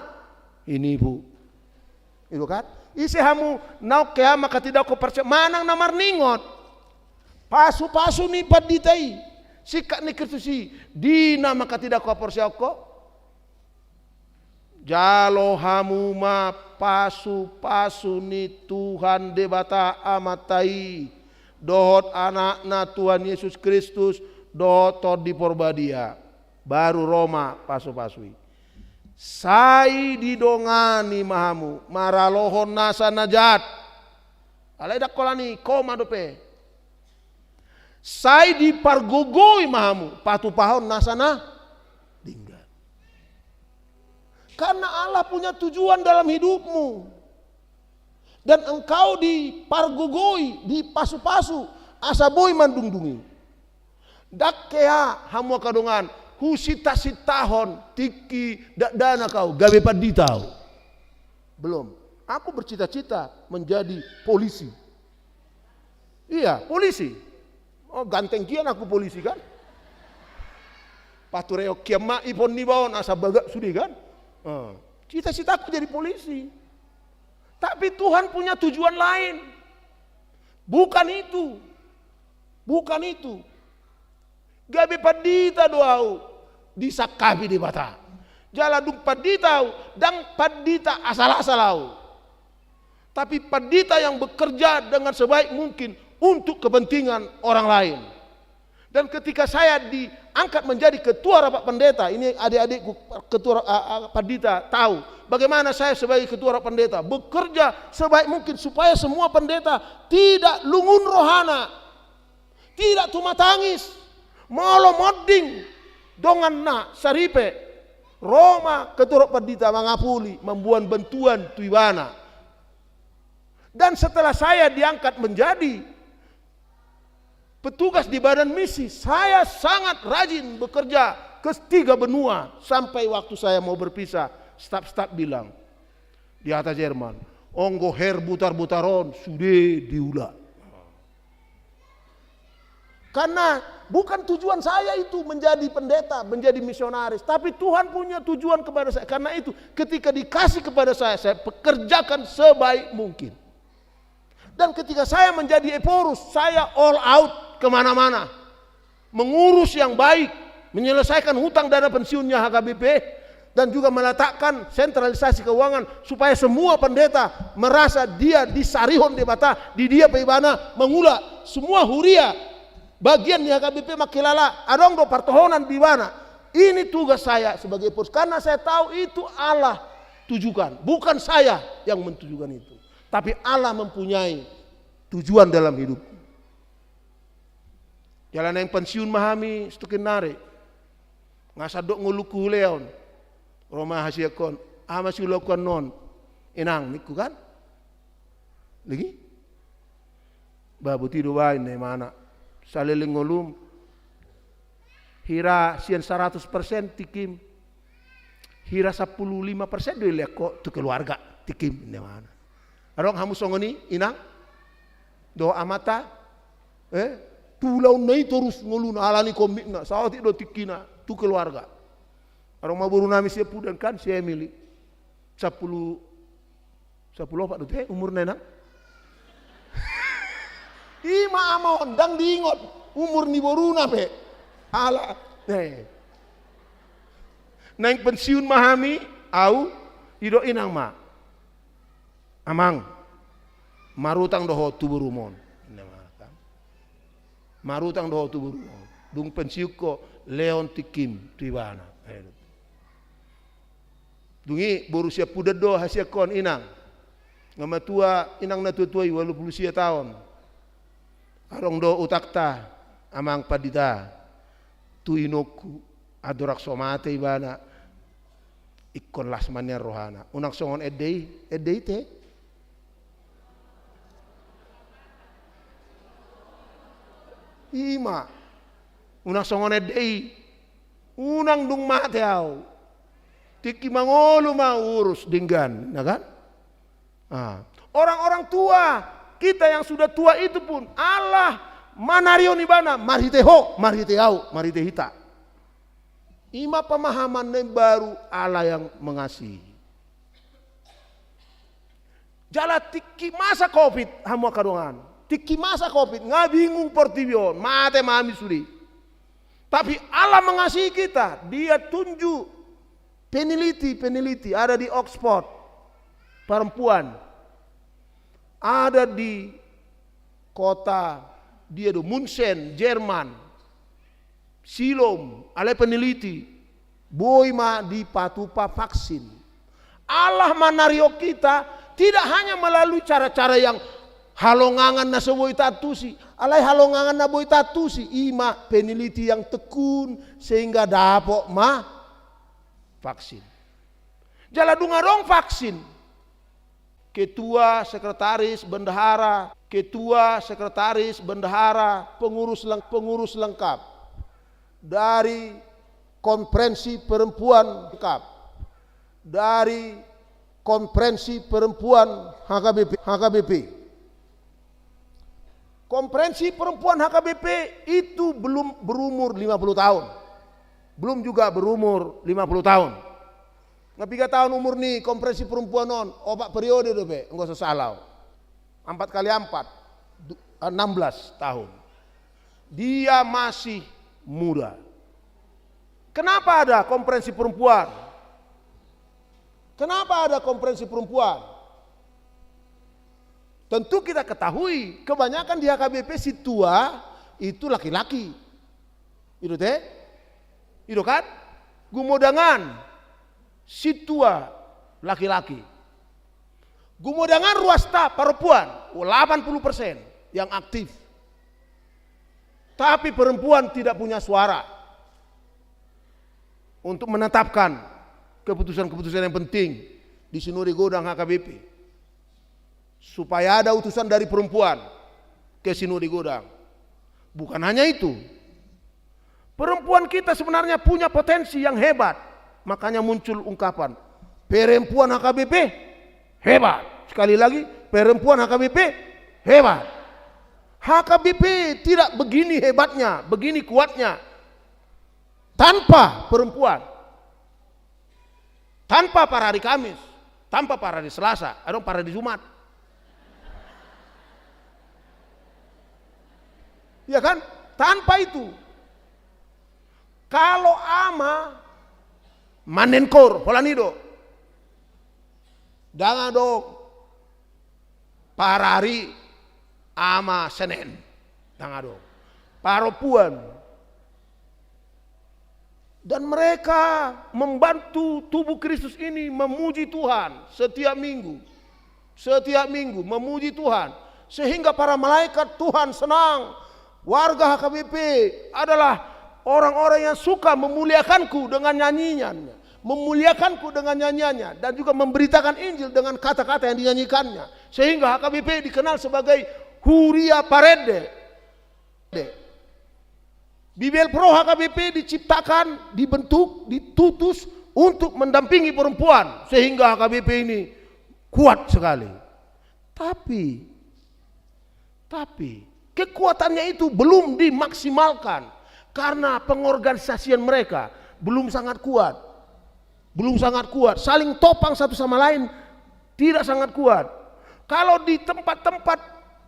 ini Bu. Itu kan? Isi hamu nau kaya maka tidak ko percaya manang namar ningot. Pasu-pasu ni paditai. Sikat ni kertusi dina maka tidak ko percaya ko. Jalo hamu ma pasu-pasu ni Tuhan debata amatai. Dohot anakna Tuhan Yesus Kristus dohot di porbadia. Baru Roma pasu-pasui. Sai didongani mahamu maralohon nasa najat. Alai dakolani koma dope. Sai dipargogoi mahamu patu pahon nasana dinggal. Karena Allah punya tujuan dalam hidupmu. Dan engkau dipargogoi, dipasu-pasu, asaboi mandungdungi. Dakkea hamu kadongan husita-sitahon tiki dana kau gawe paditau. Belum. Aku bercita-cita menjadi polisi. Iya, polisi. Oh, ganteng kian aku polisi kan? Patureo kiamma ipon ni bawon asa bagak sudi kan? Cita-citaku jadi polisi. Tapi Tuhan punya tujuan lain. Bukan itu. Bukan itu. Gabe padita doau disakabi di bata. Jaladung paditau dan padita asal-asalau. Tapi padita yang bekerja dengan sebaik mungkin untuk kepentingan orang lain. Dan ketika saya diangkat menjadi ketua rapat pendeta, ini adik-adikku ketua padita tahu bagaimana saya sebagai ketua rapat pendeta bekerja sebaik mungkin supaya semua pendeta tidak lungun rohana, tidak cuma tangis, molo modding dongan na saripe Roma ketua rapat pendeta mangapuli membuat bantuan tuibana. Dan setelah saya diangkat menjadi petugas di badan misi, saya sangat rajin bekerja ke 3 benua sampai waktu saya mau berpisah. Staf-staf bilang di atas Jerman, onggo her butar-butaron sudah diulah. Karena bukan tujuan saya itu menjadi pendeta, menjadi misionaris, tapi Tuhan punya tujuan kepada saya. Karena itu ketika dikasih kepada saya pekerjakan sebaik mungkin. Dan ketika saya menjadi eporus, saya all out kemana-mana. Mengurus yang baik, menyelesaikan hutang dana pensiunnya HKBP, dan juga meletakkan sentralisasi keuangan supaya semua pendeta merasa dia disarihon di bata, di dia peibana mengula semua huria bagian di HKBP makilala adong do partohonan di mana. Ini tugas saya sebagai eporus, karena saya tahu itu Allah tujukan, bukan saya yang mentujukan itu. Tapi Allah mempunyai tujuan dalam hidup. Jalan yang pensiun mahami stukin nare. Ngasadok nguluku leon. Roma hasiakon. Masih lakukan non. Inang niku kan? Lagi? Babu tidur wain nih mana. Saliling ngulum. Hira sian 100% tikim. Hira 15% dulu kok tu keluarga tikim nih mana. Arong hamu songoni inang do amata pulau nai terus ngulun alani komikna sawati do tikina tu keluarga. Arong maburu nami siap pudan kan saya milik 10 pak do umur nena. Ima amon dang diingot umur ni boruna pe. Ala naik pensiun mahami au ido inang ma. Amang marutang doho tuburumon. Marutang doho tuburumon. Dung pensiuk ko leon tikim tribana. Dungi boru siap pudet do hasia kon inang. Ngamatua inang na tutuai 80 tahun. Arong do utakta amang padita. Tuinoku adorak somate ibana. Ikon lasmannya rohana. Unang songon edei te. Ima unang songon edei unang dung mateau tiki mangolu mau urus dinggan ya kan? Orang-orang tua kita yang sudah tua itu pun Allah manario nibana mariteho mariteau maritehita. Ima pemahaman yang baru Allah yang mengasihi. Jala tiki masa Covid hamu kadongan. Tiki masa Covid ngabingung portibion mate mami suri. Tapi Allah mengasihi kita, dia tunjuk peneliti ada di Oxford perempuan, ada di kota dia do Munchen Jerman, Silom, ada peneliti Boi ma di patupa vaksin. Allah manario kita tidak hanya melalui cara-cara yang halongangan na seboi tatusi, alai halongangan na boi tatusi, ima peneliti yang tekun sehingga dapat ma vaksin. Jala dungarong vaksin. Ketua, sekretaris, bendahara, ketua, sekretaris, bendahara, pengurus lengkap dari konferensi perempuan lengkap, dari konferensi perempuan HKBP. Konferensi perempuan HKBP itu belum berumur 50 tahun. Belum juga berumur 50 tahun. Nggak 3 tahun umur nih konferensi perempuan non, obat periode deh be, enggak usah salah. 4 kali 4, 16 tahun. Dia masih muda. Kenapa ada konferensi perempuan? Kenapa ada konferensi perempuan? Tentu kita ketahui, kebanyakan di HKBP si tua itu laki-laki. Itu teh? Itu kan? Gumodangan si tua laki-laki. Gumodangan ruasta perempuan 80% yang aktif. Tapi perempuan tidak punya suara untuk menetapkan keputusan-keputusan yang penting di Sinode Godang HKBP. Supaya ada utusan dari perempuan ke Sinode Godang. Bukan hanya itu. Perempuan kita sebenarnya punya potensi yang hebat. Makanya muncul ungkapan, perempuan HKBP hebat. Sekali lagi, perempuan HKBP hebat. HKBP tidak begini hebatnya, begini kuatnya tanpa perempuan. Tanpa para hari Kamis, tanpa para hari Selasa, atau para hari Jumat. Ya kan? Tanpa itu. Kalau ama manenkor polanido dangado parari ama Senin dangado paropuan, dan mereka membantu tubuh Kristus ini memuji Tuhan setiap minggu memuji Tuhan, sehingga para malaikat Tuhan senang. Warga HKBP adalah orang-orang yang suka memuliakanku dengan nyanyiannya, dan juga memberitakan Injil dengan kata-kata yang dinyanyikannya, sehingga HKBP dikenal sebagai Huria Parede. Bibel Pro HKBP diciptakan, dibentuk, ditutus untuk mendampingi perempuan, sehingga HKBP ini kuat sekali. Tapi kekuatannya itu belum dimaksimalkan karena pengorganisasian mereka belum sangat kuat. Saling topang satu sama lain tidak sangat kuat. Kalau di tempat-tempat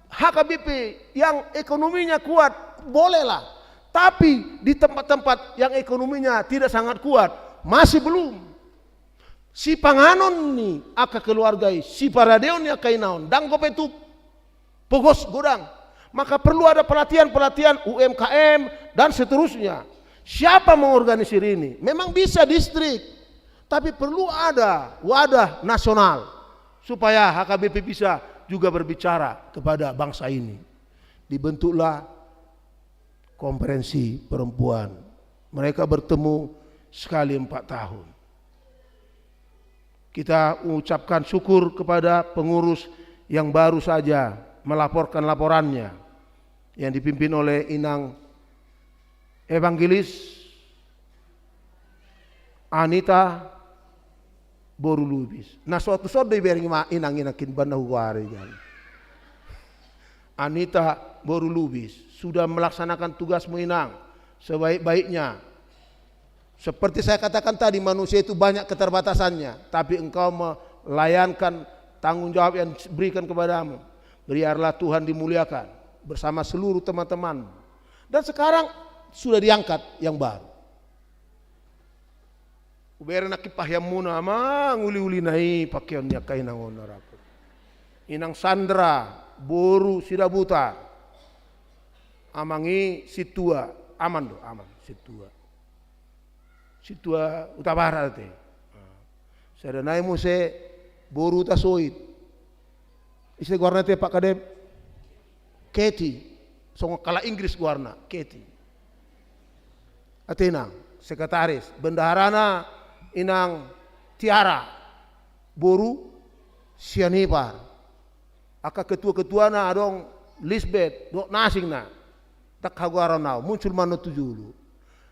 HKBP yang ekonominya kuat, bolehlah. Tapi di tempat-tempat yang ekonominya tidak sangat kuat, masih belum. Si panganon ni aka keluargai, si paradeon ni akainaon, dang gopetuk, pogos godang. Maka perlu ada pelatihan UMKM dan seterusnya. Siapa mengorganisir ini? Memang bisa distrik, tapi perlu ada wadah nasional supaya HKBP bisa juga berbicara kepada bangsa ini. Dibentuklah konferensi perempuan. Mereka bertemu sekali 4 tahun. Kita mengucapkan syukur kepada pengurus yang baru saja melaporkan laporannya, yang dipimpin oleh Inang Evangelis Anita Borulubis. Nah suatu saat diberi inang inakin bana huwari. Anita Borulubis sudah melaksanakan tugas menginang sebaik-baiknya. Seperti saya katakan tadi, manusia itu banyak keterbatasannya, tapi engkau melayankan tanggung jawab yang diberikan kepadamu. Biarlah Tuhan dimuliakan bersama seluruh teman-teman. Dan sekarang sudah diangkat yang baru. Ubera nakipah yang muna ama nguli-uli nai pakaiannya kainang onaraku. Inang Sandra Boru Sidabuta. Amangi situa aman situa. situa utabara te. Sada nai mo se boru ta soit. Ise guarna te Pak Kadep Keti. Songo kala Inggris guarna Keti. Atenang sekretaris bendaharana inang Tiara boru sianipar. Aka ketua-ketua na adong Lisbeth dok nasing na tak haguaran nau muncul mano tujulu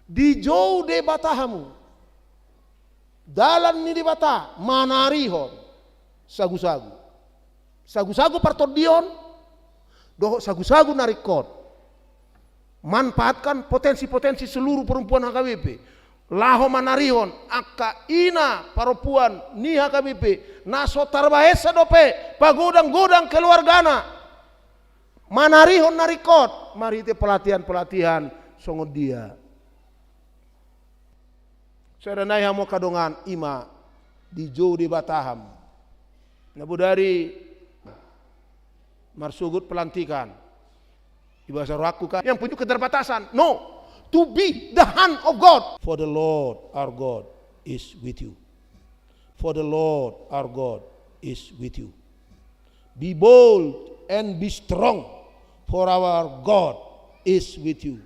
di jauh de batahamu dalan ni di bata manarihon sagu-sagu partodion doh sagu-sagu narikot manfaatkan potensi-potensi seluruh perempuan HKBP laho manarihon aka ina perempuan ni HKBP naso tarbahesa dope pagodang-godang keluargana manarihon narikot mari te pelatihan-pelatihan songo dia sadanai hamo kadongan ima di jauh di bataham nabu dari marsugut pelantikan di bahasa raku kan yang punya keterbatasan no to be the hand of God for the Lord our God is with you for the Lord our God is with you be bold and be strong for our God is with you.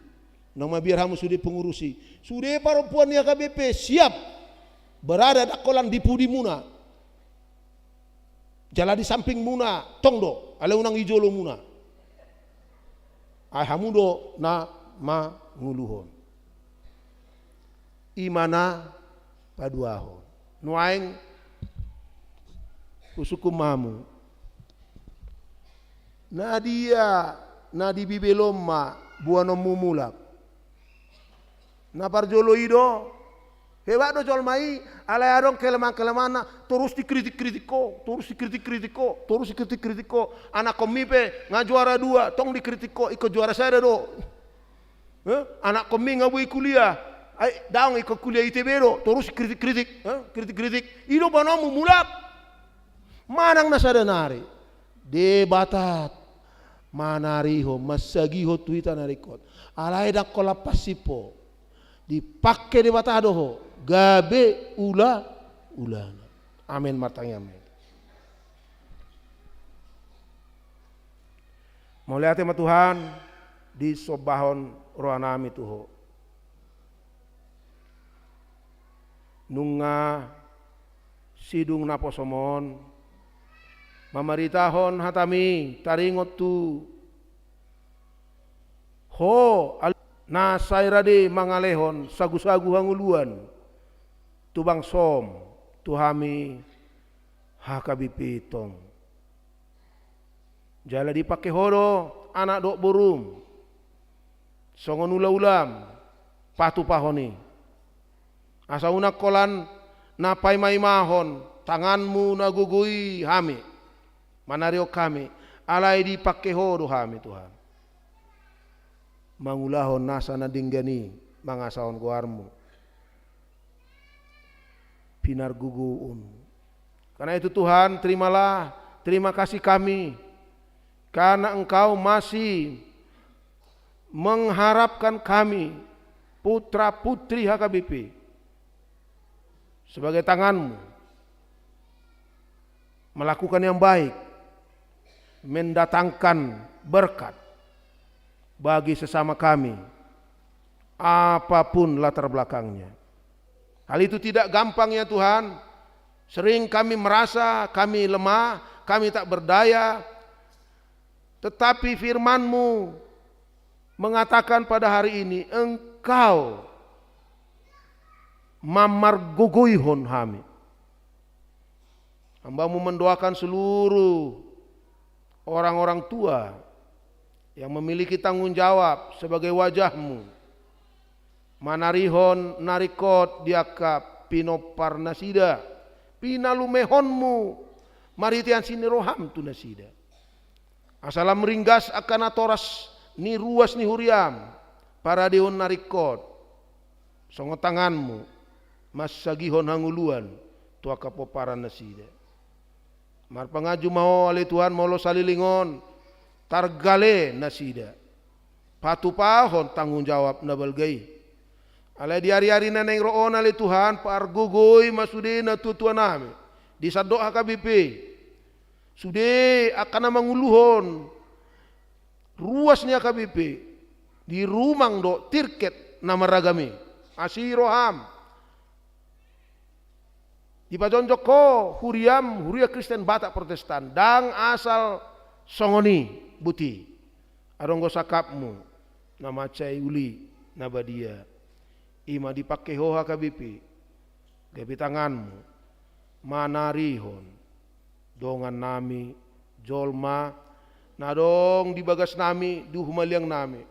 Nama biar kamu sudah pengurusi. Sudah perempuan yang KBP siap berada dakolan di pudi muna. Jalan di samping muna tongdo. Ale unang ijolo muna. Ay hamudo na ma nguluhon. Imana paduahon. Nuaing usukum mamu. Nadia nadi bibeloma buano mumulak na parjolo ido hebat do jol mai ala adong kelemahan terus dikritik-kritiko anak komipe ngajuara 2 tong dikritiko iko juara saya do anak komi ngabui kuliah ai daung iko kuliah ITB do terus kritik ido bano mumulak manang nasadanari debatat manariho masagiho tuita narikot alai dak kola pasipo dipakai di batadoho gabe ulana amin matangnya amin mau lihat sama Tuhan di sobahon rohanami tuho nunga sidung naposomon mamaritahon hatami taringot tu ho na sairade mangalehon sagu-sagu hanguluan tubang som tuhami HKBP tong jala dipake horo anak dok borum songon ula-ulam patu pahoni asa unak kolan napai mai mahon tanganmu nagugui hami manario kami alai dipake horo hami Tuhan mangulahon nasa nadinggani mangasahon guarmu pinar guguun karena itu Tuhan terimalah terima kasih kami karena Engkau masih mengharapkan kami putra putri HKBP sebagai tanganmu melakukan yang baik mendatangkan berkat bagi sesama kami apapun latar belakangnya. Hal itu tidak gampang ya Tuhan. Sering kami merasa kami lemah, kami tak berdaya. Tetapi firman-Mu mengatakan pada hari ini Engkau mamargogoihon kami. Hamba-Mu mendoakan seluruh orang-orang tua yang memiliki tanggung jawab sebagai wajah-Mu. Manarihon narikot diakap pinopar nasida. Pinalumehon-Mu maritian sini roham tu nasida. Asalam ringgas akan atoras ni ruas ni huriam. Para deon narikot. Songo tangan-Mu. Mas sagihon hanguluan. Tua kapoparan nasida. Mar pangaju mau ali Tuhan mau lo salilingon targale nasida. Patu pahon tanggung jawab nabalgai. Alai di hari-hari na neng roon ale Tuhan par gogoy masude na tutuan nami. Di sadok HKBP. Sude akan manguluhon ruasnya HKBP di rumang do tirket nama ragami. Asiroham. Di pajonjok ko huriam huria Kristen Batak Protestan dang asal songoni buti. Aronggo sakapmu nama cai uli nabadia. Ima dipakai ho HKBP. Gabi tanganmu manarihon dongan nami jolma nadong di bagas nami di humaliang nami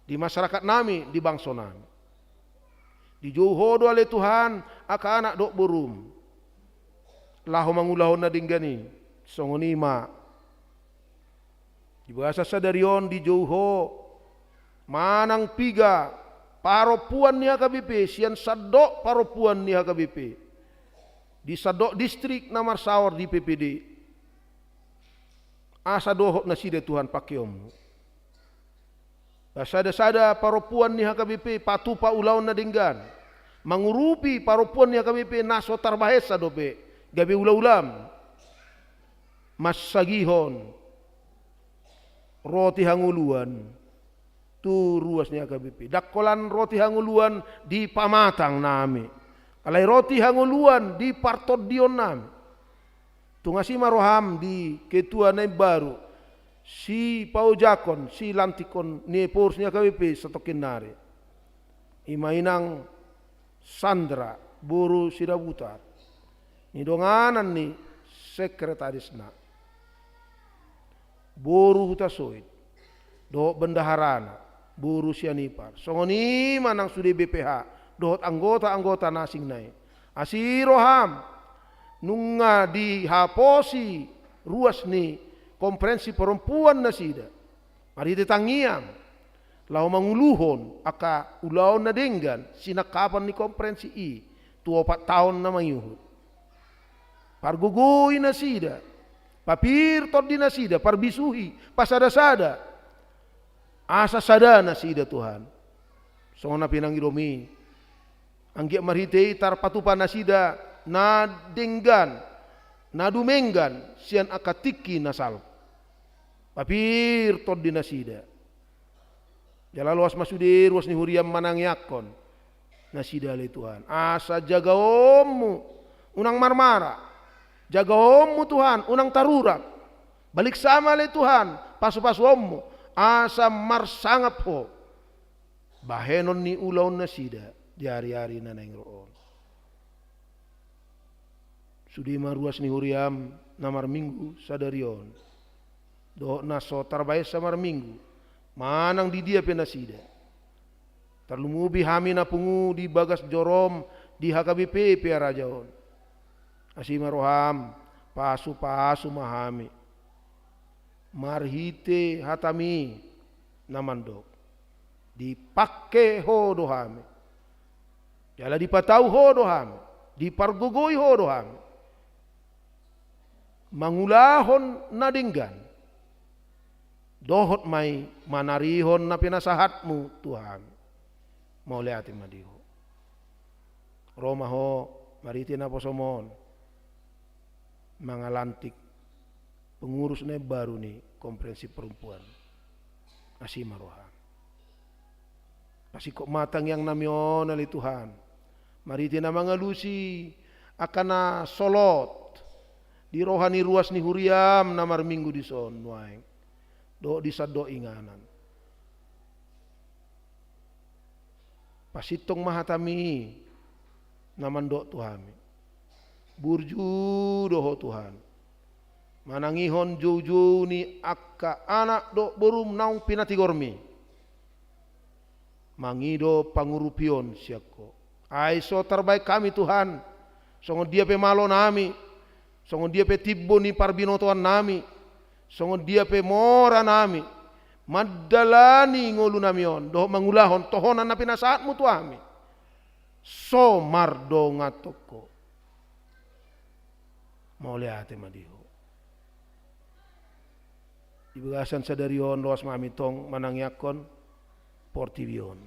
di masyarakat nami di bangsa nami di jauh oleh Tuhan aka anak dok burum lahu mangulahon na dinggani songonima di bahasa sadarion di jauh manang piga paropuan ni HKBP sian sadok paropuan ni HKBP di sadok distrik Namar Sawar di PPD asa dohok na sida Tuhan pakiom basada-sada paropuan ni HKBP patupa ulaon na dinggan mangurupi paropuan ni HKBP naso tarbahesa dope gabi ula-ulam mas sagihon roti hanguluan tu ruas ni HKBP dakkolan roti hanguluan di pamatang nami alai roti hanguluan di partodion nami tungasi maroham di ketua na baru si Pau Jakon si lantikon ni porsnya HKBP setokin nare imainang Sandra buru sidabutar ni donganan ni sekretaris na buru hutasoid do bendaharana buru sianipar songoni manang sudi BPH dohot anggota-anggota nasing nai asiroham nunga di haposi ruas ni konferensi perempuan nasida mari ditangiam lau manguluhon aka ulaon na denggan sinakapan ni konferensi i 24 tahun na mayuhud pargugoy nasida papir tod di nasida parbisuhi pasada-sada asa sada nasida Tuhan songona pinangiromi anggia marhitei tar patupa nasida na denggan na dumenggan sian akatiki nasal papir tod di nasida jala luas masudir was ni huriam manang yakon nasida le Tuhan asa jaga ommu unang marmara jaga ommu Tuhan unang tarurak balik sama le Tuhan pasu-pasu ommu asa marsangap ho bahenon ni ulaon nasida di hari-hari na neng roon. Sudi maruas ni huriam namar minggu sadarion. Do naso tarbay samar minggu. Manang di dia penasida. Terlumubi hami na pungu di bagas jorom di HKBP piarajaon. Asima roham pasu-pasu mahami. Marhite hatami namandok. Dipakai ho dohami. Jala dipatau ho dohami, dipargugoi ho dohami. Mangulahon na dinggan. Dohot mai manarihon na pinasahatmu Tuhan. Mau liatin madiho. Roma ho mariti na posomon. Mangalantik pengurus na baru ni konferensi perempuan. Asima rohan. Pasti kok matang yang namion ali Tuhan. Mari tina mangalusi akana solot di rohani ruas ni huriam namar minggu di son nuaing do di sado inganan pasitong mahatami naman do Tuhan burju doho Tuhan manangihon jojo ni akka anak do borum naung pinatigormi mangido pangurupion siako aiso terbaik kami Tuhan songon dia pe malo nami songon dia pe tibbo ni parbinotoan nami songon dia pe mora nami madalani ngolu namion doh mangulahon tohonan na pinasaatmu Tuhan so mardo ngatoko mau lihat madiho ibagasan sadarion loas mami tong manangyakon portivion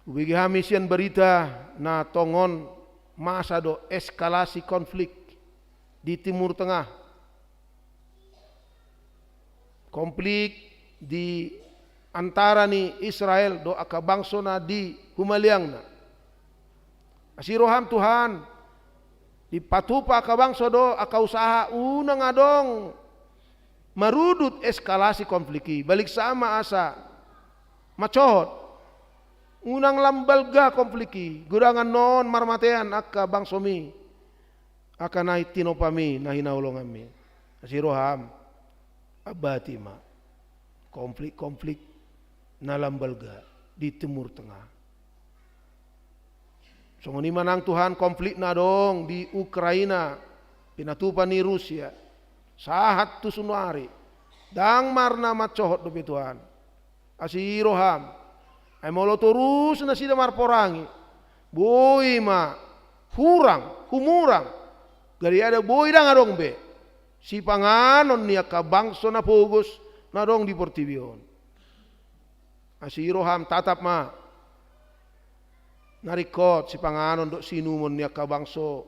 Ubigi hamisian berita na tongon masa do eskalasi konflik di Timur Tengah. Konflik di antara ni Israel do aka bangsona di humaliangna. Asiroham Tuhan di patupa aka bangso do aka usaha unang adong marudut eskalasi konflik balik sama asa macohot unang lambalga konfliki gurangan non marmatean akka bangsomi akka nahi tinopami nahi naulongami asiroham abatima konflik na lambalga di Timur Tengah. Songoni manang Tuhan konflik na dong di Ukraina pinatupan ni Rusia sahat tu sunwari dang marna macohot dopi Tuhan asiroham ay molo terus na sida marporangi. Boy ma humurang. Gari ada boy dang adong be. Si panganon niya kabangso na pugos na dong di Portibion. Asiroham tatap ma. Narikot si panganon do sinumon niya kabangso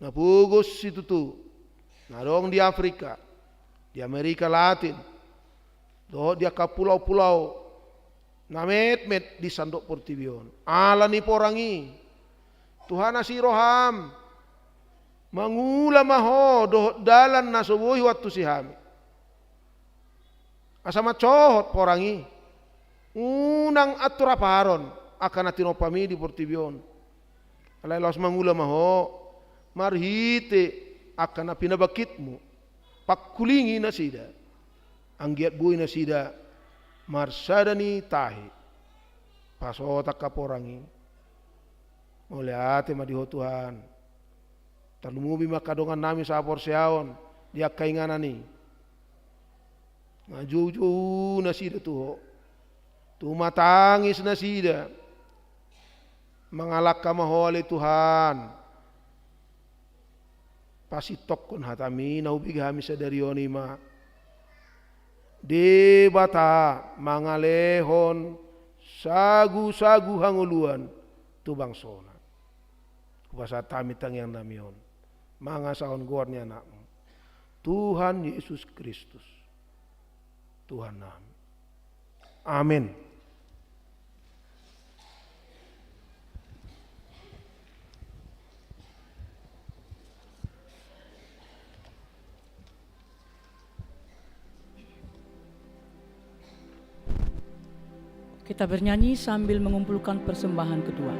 na pugos si tutu. Na dong di Afrika, di Amerika Latin. Do dia ka pulau-pulau na met di Sandok Portibion. Ala ni porangi. Tuhan asiroham. Mangula maho doh dalan na subuhi waktu sihami. Asama cohot porangi. Unang atura paron akan atinopami di Portibion. Alailos mangula maho. Marhite akan apinabakitmu. Pakkulingi na sida. Anggiat buhi na sida. Marsadani tahi pasotak kaporangi oleh ate madiho Tuhan talumubi makadongan nami sa porseaon dia kainganani ngajuju na sida tuho tumatangis na sida mangalak ka mahole Tuhan pasitok kun hatami naubig hami sa darioni ma di bata mangalehon sagu-sagu hanguluan tubang sona kubasa tamitang yang namion mga saon gornya anak Tuhan Yesus Kristus Tuhan namin. Amin. Kita bernyanyi sambil mengumpulkan persembahan kedua.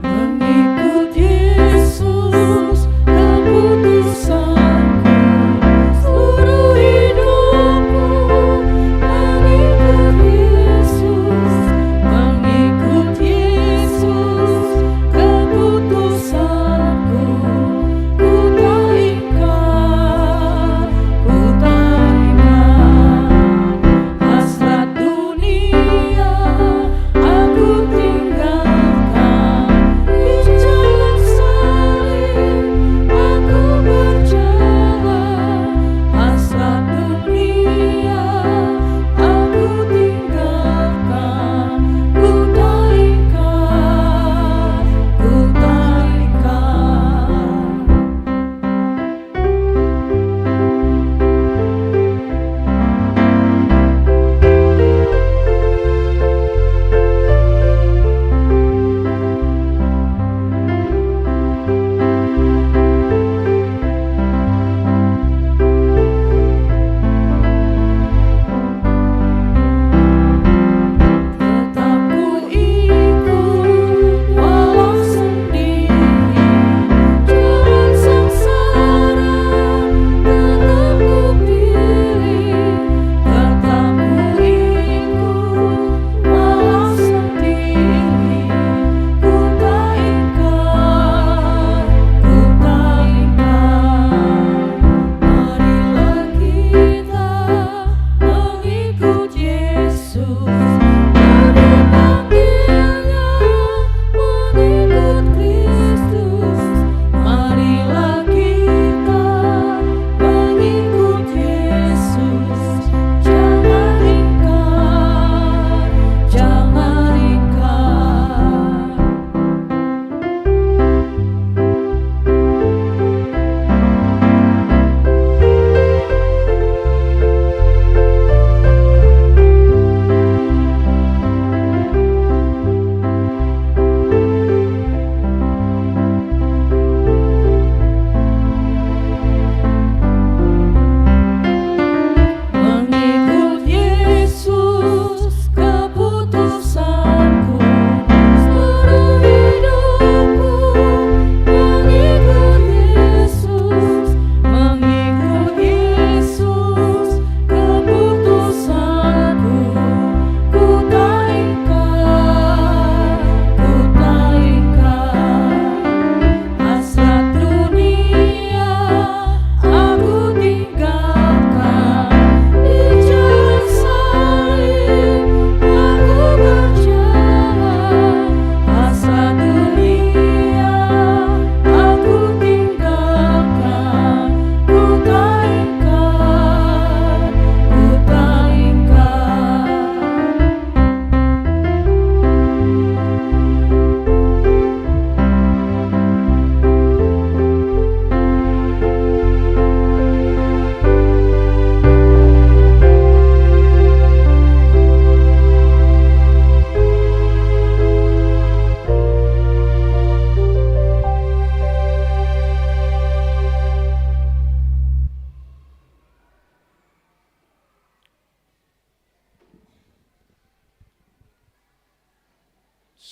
Mengikut Yesus keputusanku.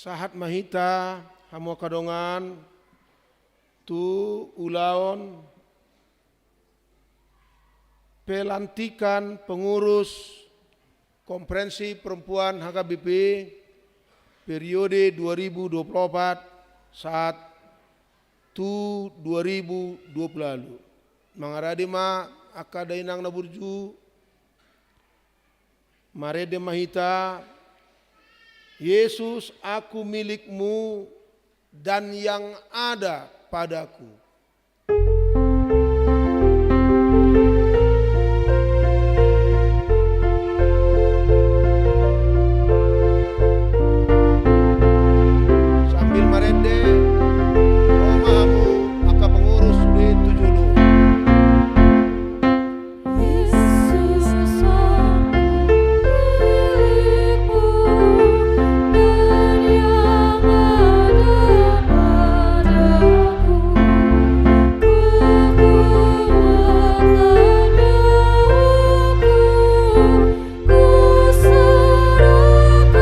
Sahat mahita hamo kadongan tu ulaon pelantikan pengurus Konferensi Perempuan HKBP periode 2024 saat tu 2020 lalu. Mangarade ma akadainang na burju marede mahita Yesus aku milikmu dan yang ada padaku. Sambil marende romamu aka pengurus di 70. Yesus aku milikmu dan yang ada padaku, kekuatannya ku serahkan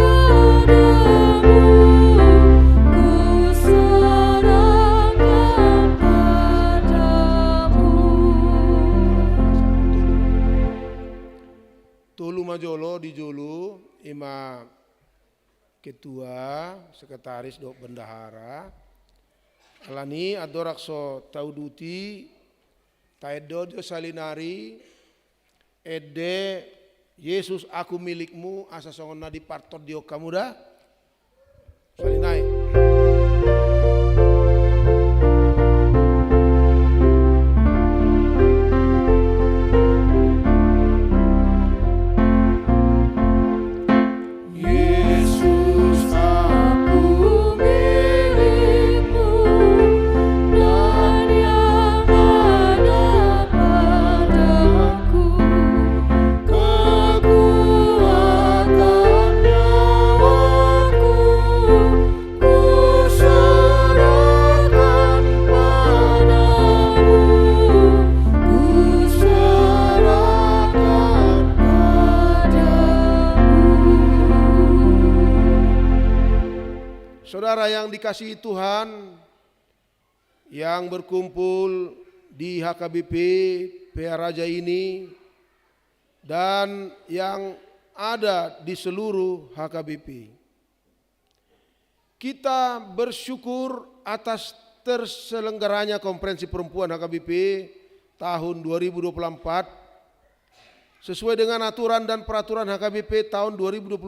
padamu, ku serahkan padamu. Tulu majolo di Julu ima ketua sekretaris dok bendahara alani adorakso tauduti taedojo salinari ede Yesus aku milikmu asa songona di partot dio kamuda salinai. Yesus Aku milikmu dan yang ada padaku, kekuatannya ku serahkan padamu, ku serahkan padamu. Saudara yang dikasihi Tuhan yang berkumpul di HKBP PA Raja ini dan yang ada di seluruh HKBP. Kita bersyukur atas terselenggaranya Konferensi Perempuan HKBP tahun 2024 sesuai dengan aturan dan peraturan HKBP tahun 2022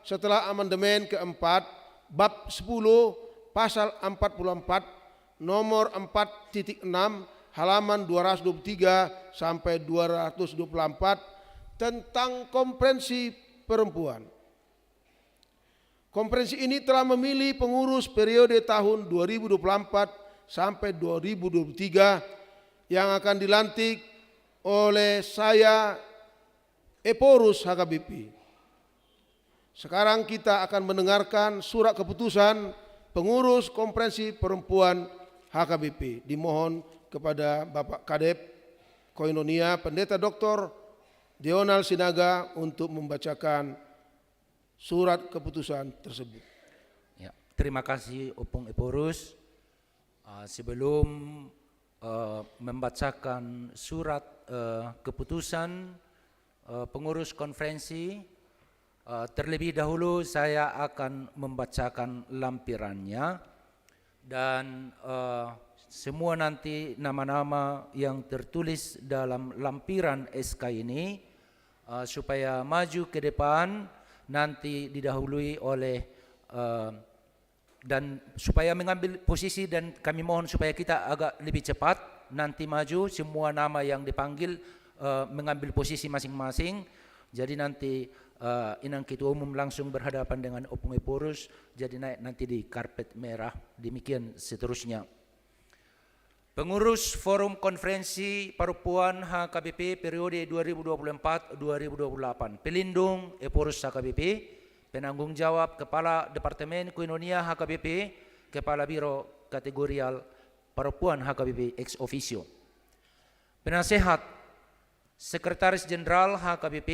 setelah amandemen keempat bab 10 pasal 44 nomor 4.6 halaman 223 sampai 224 tentang konferensi perempuan. Konferensi ini telah memilih pengurus periode tahun 2024 sampai 2023 yang akan dilantik oleh saya Eporus HKBP. Sekarang kita akan mendengarkan surat keputusan pengurus Konferensi Perempuan HKBP. Dimohon kepada Bapak Kadep Koinonia Pendeta Dr. Deonal Sinaga untuk membacakan surat keputusan tersebut. Ya, terima kasih Opung Eporus. Sebelum membacakan surat keputusan pengurus konferensi, terlebih dahulu saya akan membacakan lampirannya dan semua nanti nama-nama yang tertulis dalam lampiran SK ini supaya maju ke depan nanti didahului oleh dan supaya mengambil posisi dan kami mohon supaya kita agak lebih cepat nanti maju semua nama yang dipanggil mengambil posisi masing-masing. Jadi nanti Inang Ketua Umum langsung berhadapan dengan Opung Eporus, jadi naik nanti di karpet merah, demikian seterusnya. Pengurus Forum Konferensi Perempuan HKBP periode 2024-2028, Pelindung Eporus HKBP, Penanggung Jawab Kepala Departemen Koinonia HKBP, Kepala Biro Kategorial Perempuan HKBP ex officio. Penasehat Sekretaris Jenderal HKBP,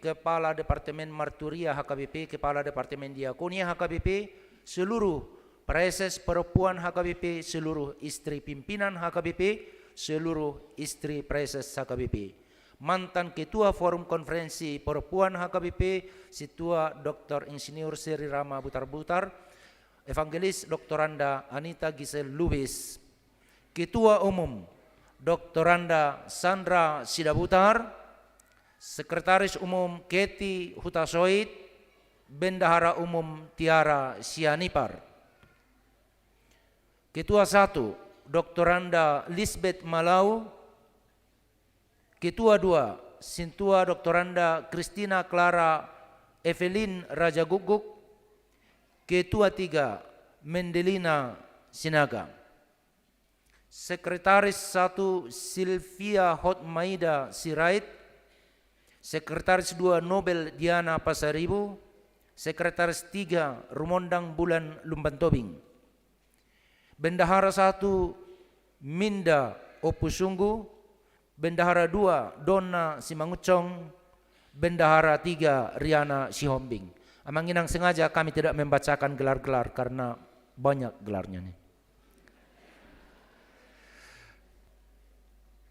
Kepala Departemen Marturia HKBP, Kepala Departemen Diakonia HKBP, seluruh preses perempuan HKBP, seluruh istri pimpinan HKBP, seluruh istri preses HKBP. Mantan Ketua Forum Konferensi Perempuan HKBP, Situa Dr. Insinyur Seri Rama Butar-Butar, Evangelis Doktoranda Anita Gisel Lubis, Ketua Umum Doktoranda Sandra Sidabutar, Sekretaris Umum Keti Hutasoid, Bendahara Umum Tiara Sianipar. Ketua 1 Doktoranda Lisbeth Malau, Ketua 2 Sintua Doktoranda Christina Clara Evelyn Rajaguguk, Ketua 3 Mendelina Sinaga. Sekretaris 1 Silvia Hotmaida Sirait, Sekretaris 2 Nobel Diana Pasaribu, Sekretaris 3 Rumondang Bulan Lumbantobing. Bendahara 1 Minda Opusunggu, Bendahara 2 Donna Simangucong, Bendahara 3 Riana Sihombing. Amanginang sengaja kami tidak membacakan gelar-gelar karena banyak gelarnya nih.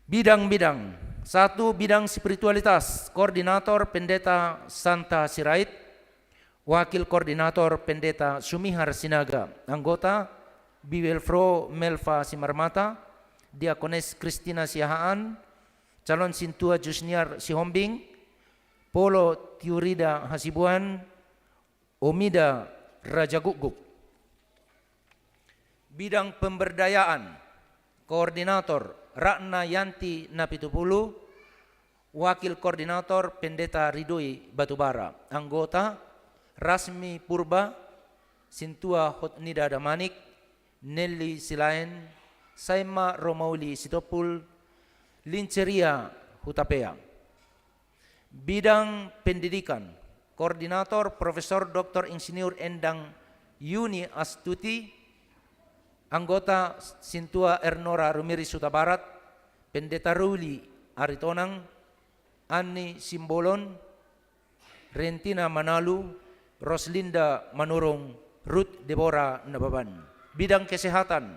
Bidang-bidang. 1. Bidang spiritualitas, Koordinator Pendeta Santa Sirait, Wakil Koordinator Pendeta Sumihar Sinaga, Anggota Biwelfro Melva Simarmata, Diakones Kristina Siahaan, Calon Sintua Jusniar Sihombing, Polo Tiurida Hasibuan, Omida Rajaguguk. Bidang pemberdayaan, Koordinator Ratna Yanti Napitupulu, Wakil Koordinator Pendeta Ridoi Batubara, Anggota Rasmi Purba, Sintua Hotnida Damanik, Nelly Silaen, Saima Romauli Sitopul, Linceria Hutapea. Bidang pendidikan, Koordinator Profesor Dr. Insinyur Endang Yuni Astuti, Anggota Sintua Ernora Rumiri Suta Barat, Pendeta Ruli Aritonang, Ani Simbolon, Rentina Manalu, Roslinda Manurung, Ruth Deborah Nababan. Bidang kesehatan,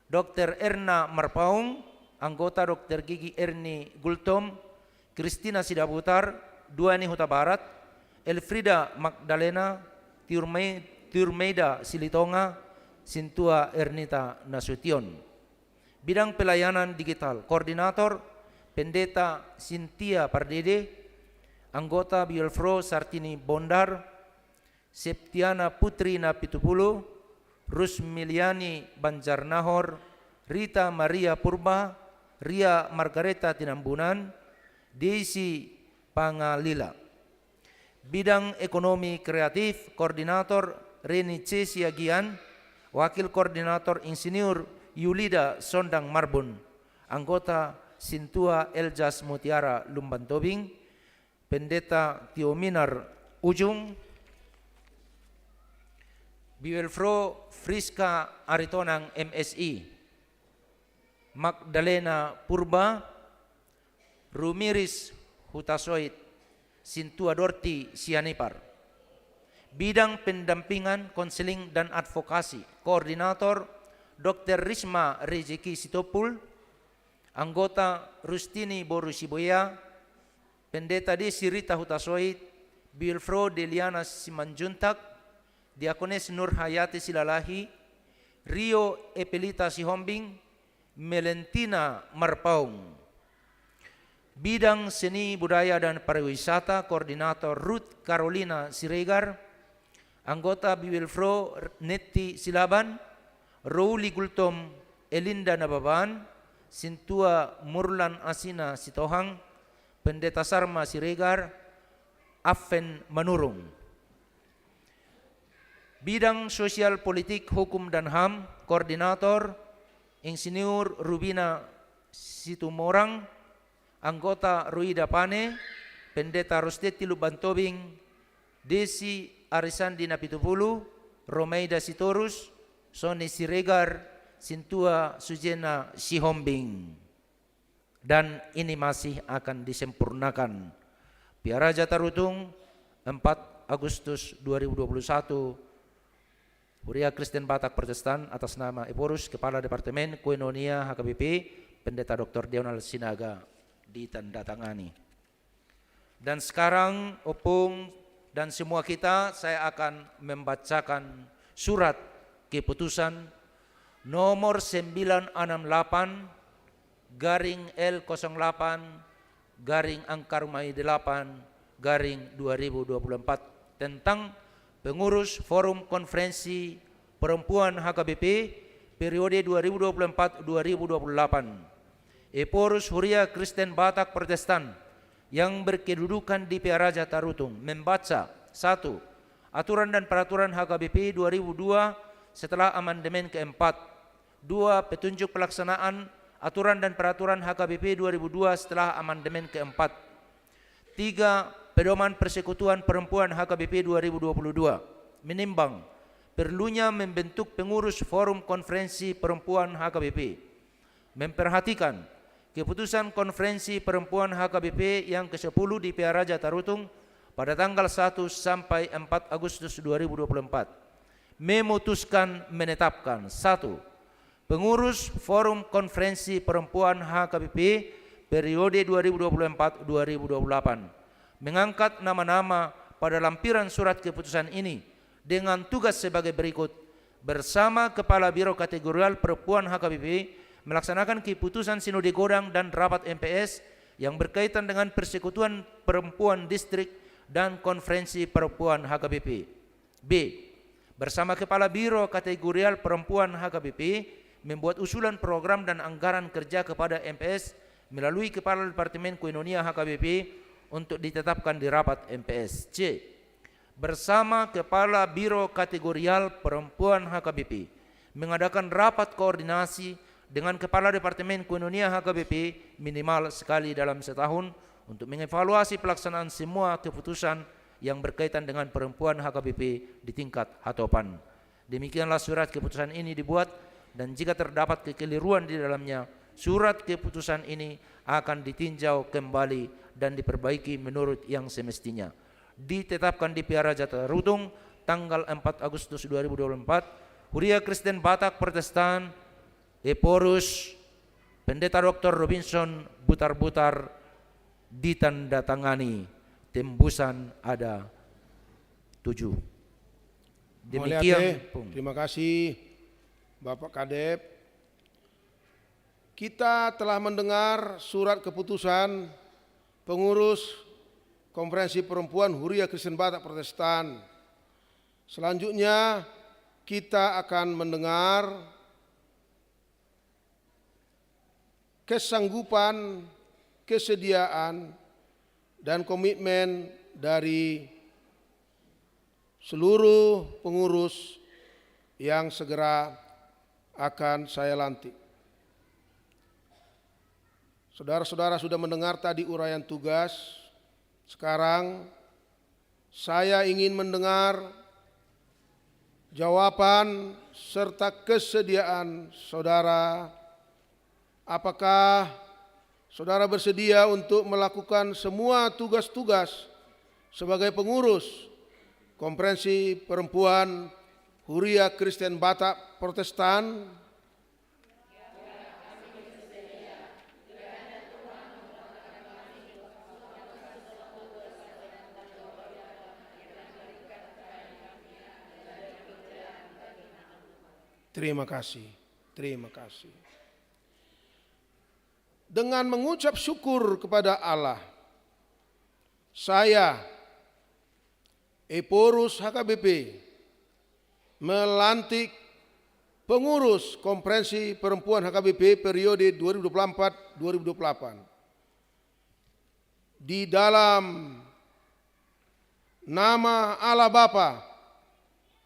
Dr. Erna Marpaung, Anggota Dr. Gigi Erni Gultom, Kristina Sidabutar, Duani Huta Barat, Elfrida Magdalena, Tiurmeida Silitonga, Sintua Ernita Nasution. Bidang pelayanan digital, Koordinator Pendeta Sintia Pardede, Anggota Biolfro Sartini Bondar, Septiana Putri Napitupulu, Rusmiliani Banjarnahor, Rita Maria Purba, Ria Margareta Tinambunan, Desi Pangalila. Bidang ekonomi kreatif, Koordinator Reni C. Siagian, Wakil Koordinator Insinyur Yulida Sondang Marbun, Anggota Sintua Eljas Mutiara Lumbantobing, Pendeta Tiominar Ujung, Biwelfro Friska Aritonang MSI, Magdalena Purba, Rumiris Hutasoit, Sintua Dorti Sianipar. Bidang pendampingan, konseling dan advokasi, Koordinator Dr. Risma Rezeki Sitopul, Anggota Rustini Boru Siboya, Pendeta Desi Rita Hutasoit, Biwelfro Deliana Simanjuntak, Diakones Nur Hayati Silalahi, Rio Epelita Sihombing, Melentina Marpaung. Bidang seni budaya dan pariwisata, Koordinator Ruth Carolina Siregar, Anggota Biwelfro Netti Silaban, Rouli Gultom Elinda Nababan, Sintua Murlan Asina Sitohang, Pendeta Sarma Siregar, Affen Manurung. Bidang sosial politik, hukum dan HAM, Koordinator Insinyur Rubina Situmorang, Anggota Ruida Pane, Pendeta Rosteti Lubantobing, Desi Arisandi Napitupulu, Romeida Sitorus, Soni Siregar, Sintua Sujena Sihombing. dan ini masih akan disempurnakan. Piaraja Tarutung 4 Agustus 2021, Huria Kristen Batak Protestan atas nama Eporus, Kepala Departemen Koinonia HKBP, Pendeta Dr. Deonald Sinaga, ditandatangani. Dan sekarang Opung dan semua kita, saya akan membacakan surat keputusan nomor 968 garing L08 garing angka Rumai 8 garing 2024 tentang pengurus Forum Konferensi Perempuan HKBP periode 2024-2028. Eporus Huria Kristen Batak Protestan yang berkedudukan di Piaraja Tarutung membaca: 1. Aturan dan Peraturan HKBP 2002 setelah amandemen keempat. 2. Petunjuk pelaksanaan Aturan dan Peraturan HKBP 2002 setelah amandemen keempat. 3. Pedoman Persekutuan Perempuan HKBP 2022 menimbang perlunya membentuk pengurus Forum Konferensi Perempuan HKBP, memperhatikan keputusan Konferensi Perempuan HKBP yang ke-10 di Piaraja Tarutung pada tanggal 1 sampai 4 Agustus 2024, memutuskan menetapkan: 1. Pengurus Forum Konferensi Perempuan HKBP periode 2024-2028, mengangkat nama-nama pada lampiran surat keputusan ini dengan tugas sebagai berikut: bersama Kepala Biro Kategorial Perempuan HKBP melaksanakan keputusan Sinode Godang dan Rapat MPS yang berkaitan dengan Persekutuan Perempuan Distrik dan Konferensi Perempuan HKBP. B. Bersama Kepala Biro Kategorial Perempuan HKBP membuat usulan program dan anggaran kerja kepada MPS melalui Kepala Departemen Koinonia HKBP untuk ditetapkan di rapat MPS. C. Bersama Kepala Biro Kategorial Perempuan HKBP mengadakan rapat koordinasi dengan Kepala Departemen Koinonia HKBP minimal sekali dalam setahun untuk mengevaluasi pelaksanaan semua keputusan yang berkaitan dengan perempuan HKBP di tingkat hatopan. Demikianlah surat keputusan ini dibuat, dan jika terdapat kekeliruan di dalamnya, surat keputusan ini akan ditinjau kembali dan diperbaiki menurut yang semestinya. Ditetapkan di Piaraja Tarutung tanggal 4 Agustus 2024, Huria Kristen Batak Protestan, Eporus, Pendeta Dr. Robinson Butar-Butar, ditandatangani. Tembusan ada 7. Demikian. Terima kasih Bapak Kadep. Kita telah mendengar surat keputusan pengurus Konferensi Perempuan Huria Kristen Batak Protestan. Selanjutnya kita akan mendengar kesanggupan, kesediaan, dan komitmen dari seluruh pengurus yang segera akan saya lantik. Saudara-saudara sudah mendengar tadi uraian tugas. Sekarang saya ingin mendengar jawaban serta kesediaan saudara. Apakah saudara bersedia untuk melakukan semua tugas-tugas sebagai pengurus Konferensi Perempuan Huria Kristen Batak Protestan? Terima kasih, terima kasih. Dengan mengucap syukur kepada Allah, saya, Eporus HKBP, melantik pengurus Konferensi Perempuan HKBP periode 2024-2028 di dalam nama Allah Bapa,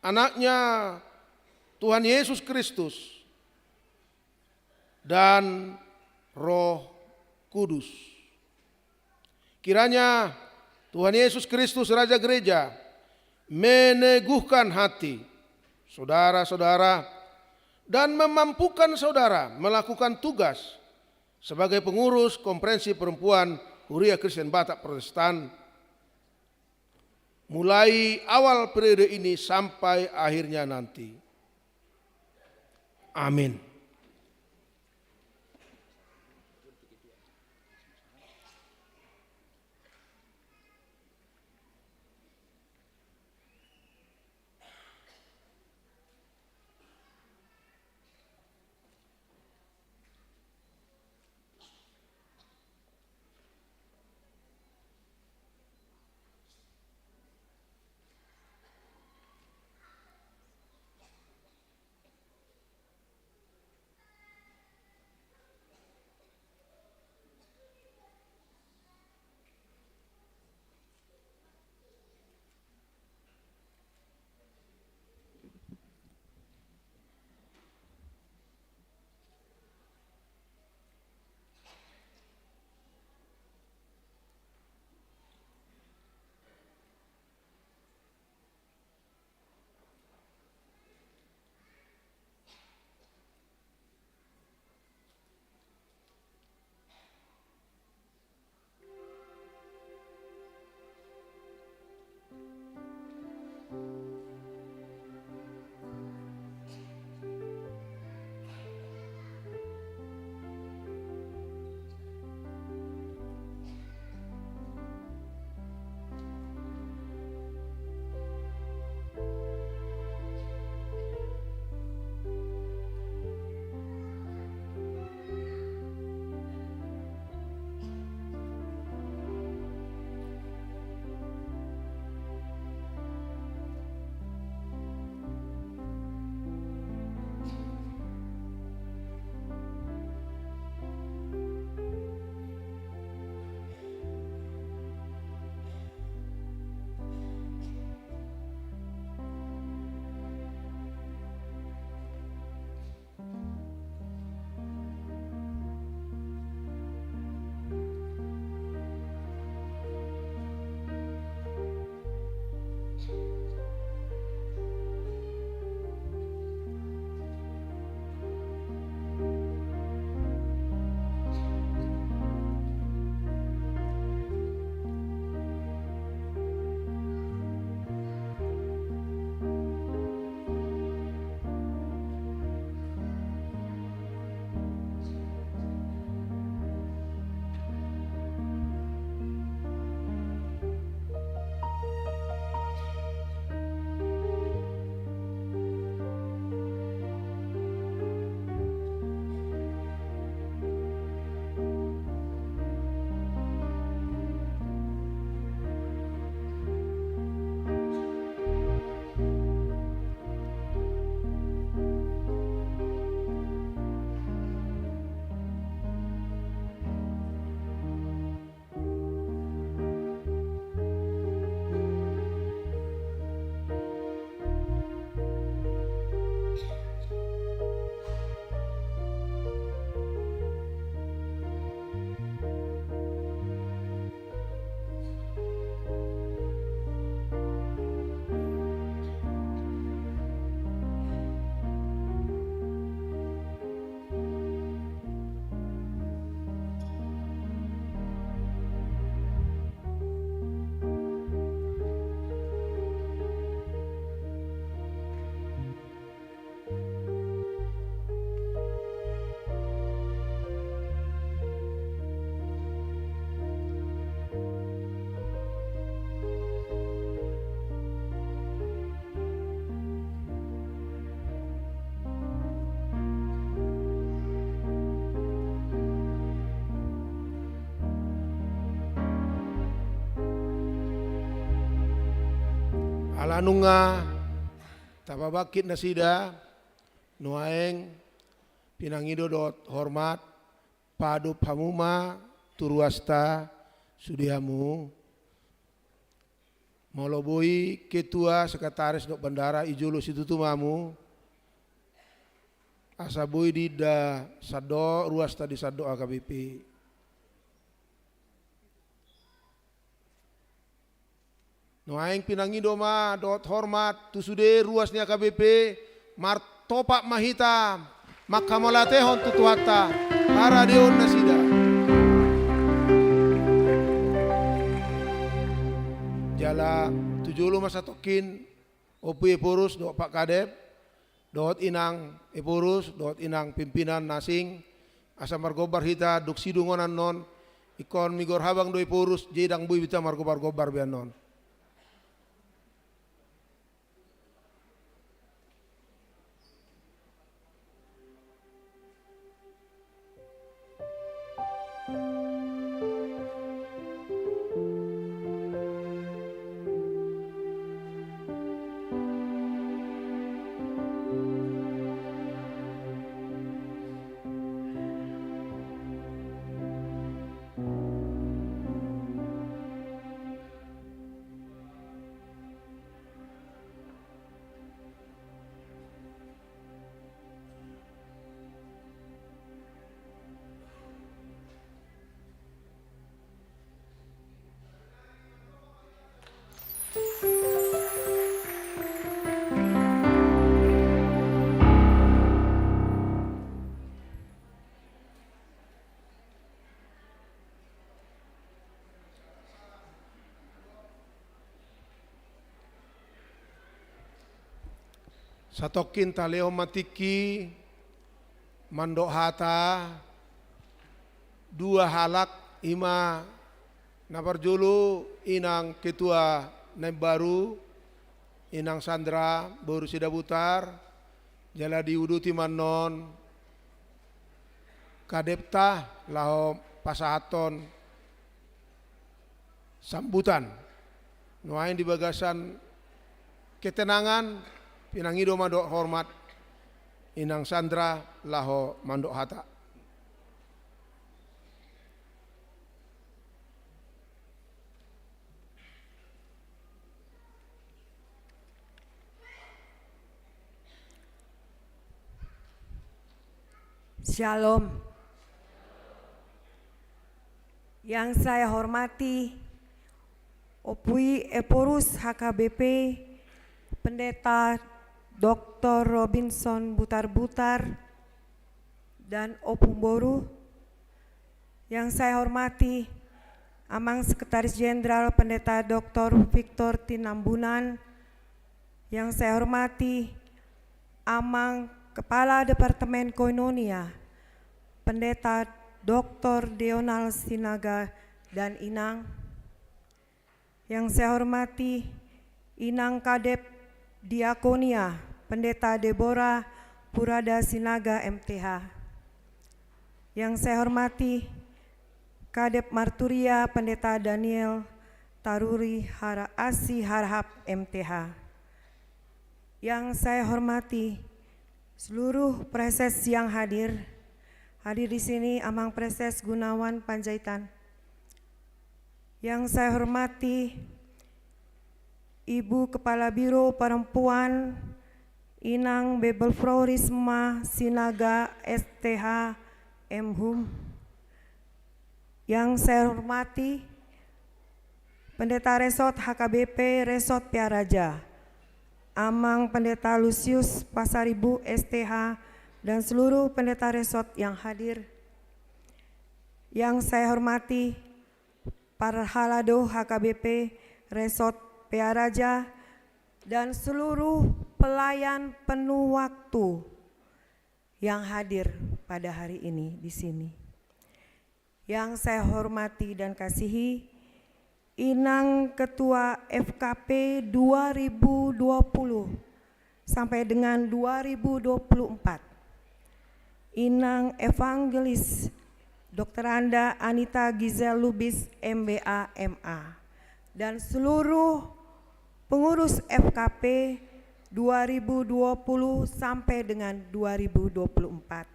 Anaknya Tuhan Yesus Kristus, dan Roh Kudus. Kiranya Tuhan Yesus Kristus Raja Gereja meneguhkan hati saudara-saudara dan memampukan saudara melakukan tugas sebagai pengurus Konferensi Perempuan Huria Kristen Batak Protestan mulai awal periode ini sampai akhirnya nanti. Amin. Alanunga tababakit nasida nuaeng pinangido dot hormat padu pamuma turuasta sudiamu moloboi ketua sekretaris dok bandara ijulu situtumamu asabui dida sado ruasta di sado AKBP. Noaeng pinangido ma dot hormat tusude ruasnya KBP martopak mahita makamalate hon tutuhata Paradeon nasida. Jala 70 masa tokin opu epurus do Pak Kadep, dohot inang epurus, dohot inang pimpinan nasing, asa margobar hita duk sidungonan non, ikon migor habang do epurus, jedang bui bita margobar-gobar bian non. Satokin taleo matiki mandok hata dua halak ima naparjulu inang ketua naib baru inang Sandra baru sida butar jala diuduti manon kadepta laho pasahaton sambutan nuain di bagasan ketenangan pinangido mandok hormat inang Sandra laho mandok hata. Shalom. Yang saya hormati Opui Epurus HKBP Pendeta Dr. Robinson Butar-Butar dan Opung Boru. Yang saya hormati Amang Sekretaris Jenderal Pendeta Dr. Victor Tinambunan. Yang saya hormati Amang Kepala Departemen Koinonia Pendeta Dr. Deonal Sinaga dan Inang. Yang saya hormati Inang Kadep Diakonia Pendeta Deborah Purada Sinaga MTH. Yang saya hormati Kadep Marturia Pendeta Daniel Taruri Asi Harhab MTH. Yang saya hormati seluruh preses yang hadir di sini Amang Preses Gunawan Panjaitan. Yang saya hormati Ibu Kepala Biro Perempuan Inang Bebel Florisma Sinaga STH MHUM. Yang saya hormati Pendeta Resort HKBP Resort Piaraja, Amang Pendeta Lucius Pasaribu STH dan seluruh pendeta resort yang hadir. Yang saya hormati Parhalado HKBP Resort Piaraja dan seluruh pelayan penuh waktu yang hadir pada hari ini di sini. Yang saya hormati dan kasihi Inang Ketua FKP 2020 sampai dengan 2024. Inang Evangelis Dr. Anda Anita Gizel Lubis MBA MA dan seluruh pengurus FKP 2020 sampai dengan 2024.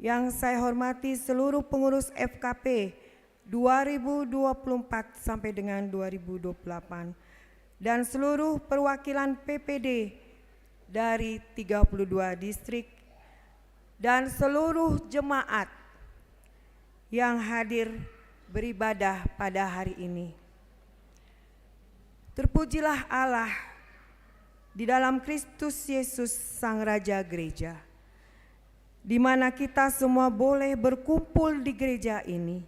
Yang saya hormati seluruh pengurus FKP 2024 sampai dengan 2028 dan seluruh perwakilan PPD dari 32 distrik dan seluruh jemaat yang hadir beribadah pada hari ini. Terpujilah Allah di dalam Kristus Yesus Sang Raja Gereja. di mana kita semua boleh berkumpul di gereja ini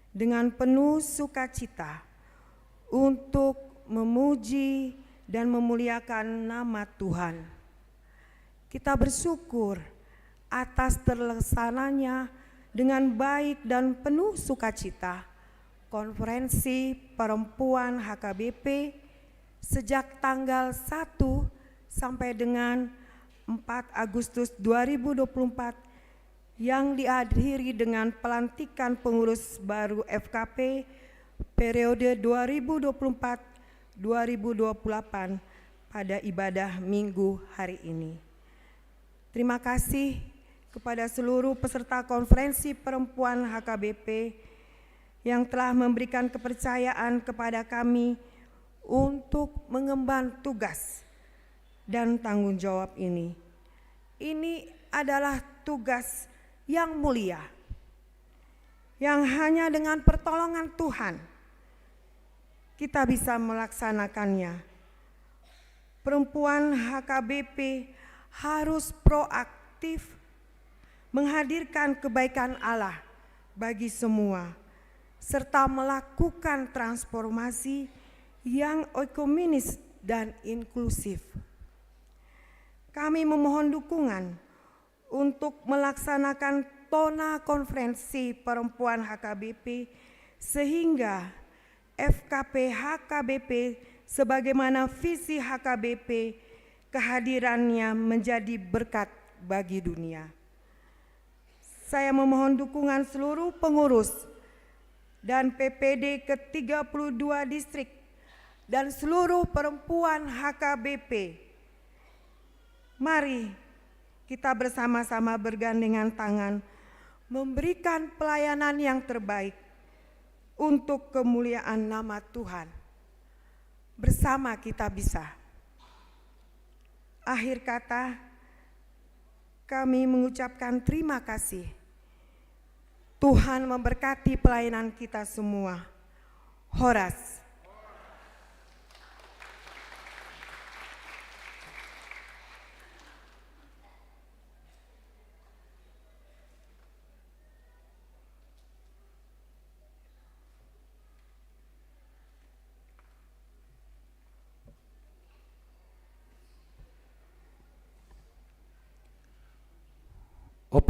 dengan penuh sukacita untuk memuji dan memuliakan nama Tuhan. Kita bersyukur atas terlaksananya dengan baik dan penuh sukacita konferensi perempuan HKBP sejak tanggal 1 sampai dengan 4 Agustus 2024 yang dihadiri dengan pelantikan pengurus baru FKP periode 2024-2028 pada ibadah Minggu hari ini. Terima kasih kepada seluruh peserta konferensi perempuan HKBP yang telah memberikan kepercayaan kepada kami untuk mengemban tugas dan tanggung jawab ini. Ini adalah tugas yang mulia, yang hanya dengan pertolongan Tuhan kita bisa melaksanakannya. Perempuan HKBP harus proaktif menghadirkan kebaikan Allah bagi semua, serta melakukan transformasi yang ekumenis dan inklusif. Kami memohon dukungan untuk melaksanakan tona konferensi perempuan HKBP sehingga FKP HKBP sebagaimana visi HKBP kehadirannya menjadi berkat bagi dunia. Saya memohon dukungan seluruh pengurus dan PPD ke-32 distrik dan seluruh perempuan HKBP. Mari kita bersama-sama bergandengan tangan memberikan pelayanan yang terbaik untuk kemuliaan nama Tuhan. Bersama kita bisa. Akhir kata, kami mengucapkan terima kasih. Tuhan memberkati pelayanan kita semua. Horas.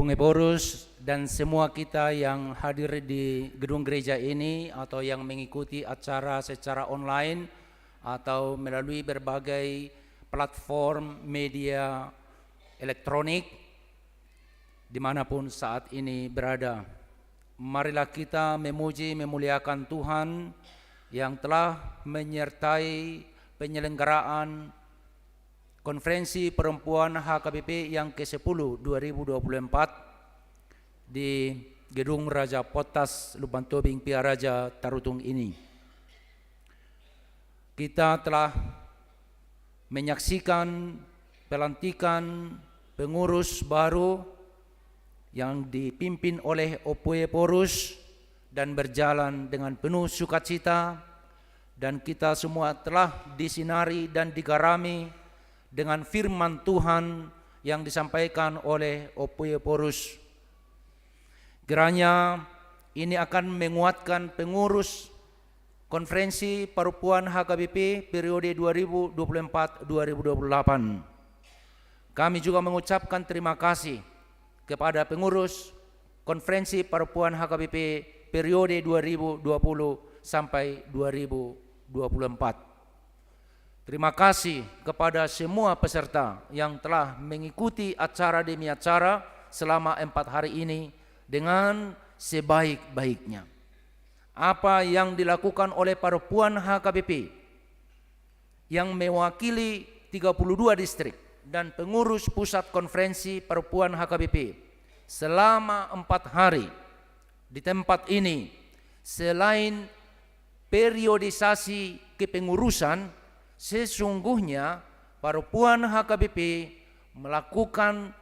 Pengeborus dan semua kita yang hadir di gedung gereja ini atau yang mengikuti acara secara online atau melalui berbagai platform media elektronik dimanapun saat ini berada. Marilah kita memuji memuliakan Tuhan yang telah menyertai penyelenggaraan Konferensi Perempuan HKBP yang ke-10 2024 di Gedung Raja Potas Lubang Tobing Piaraja Tarutung ini. Kita telah menyaksikan pelantikan pengurus baru yang dipimpin oleh Opue Porus dan berjalan dengan penuh sukacita, dan kita semua telah disinari dan digarami dengan firman Tuhan yang disampaikan oleh Opue Porus. Kiranya ini akan menguatkan pengurus Konferensi Perempuan HKBP periode 2024-2028. Kami juga mengucapkan terima kasih kepada pengurus Konferensi Perempuan HKBP periode 2020 sampai 2024. Terima kasih kepada semua peserta yang telah mengikuti acara demi acara selama 4 hari ini dengan sebaik-baiknya. Apa yang dilakukan oleh perempuan HKBP yang mewakili 32 distrik dan pengurus pusat konferensi perempuan HKBP selama 4 hari di tempat ini, selain periodisasi kepengurusan, sesungguhnya perempuan HKBP melakukan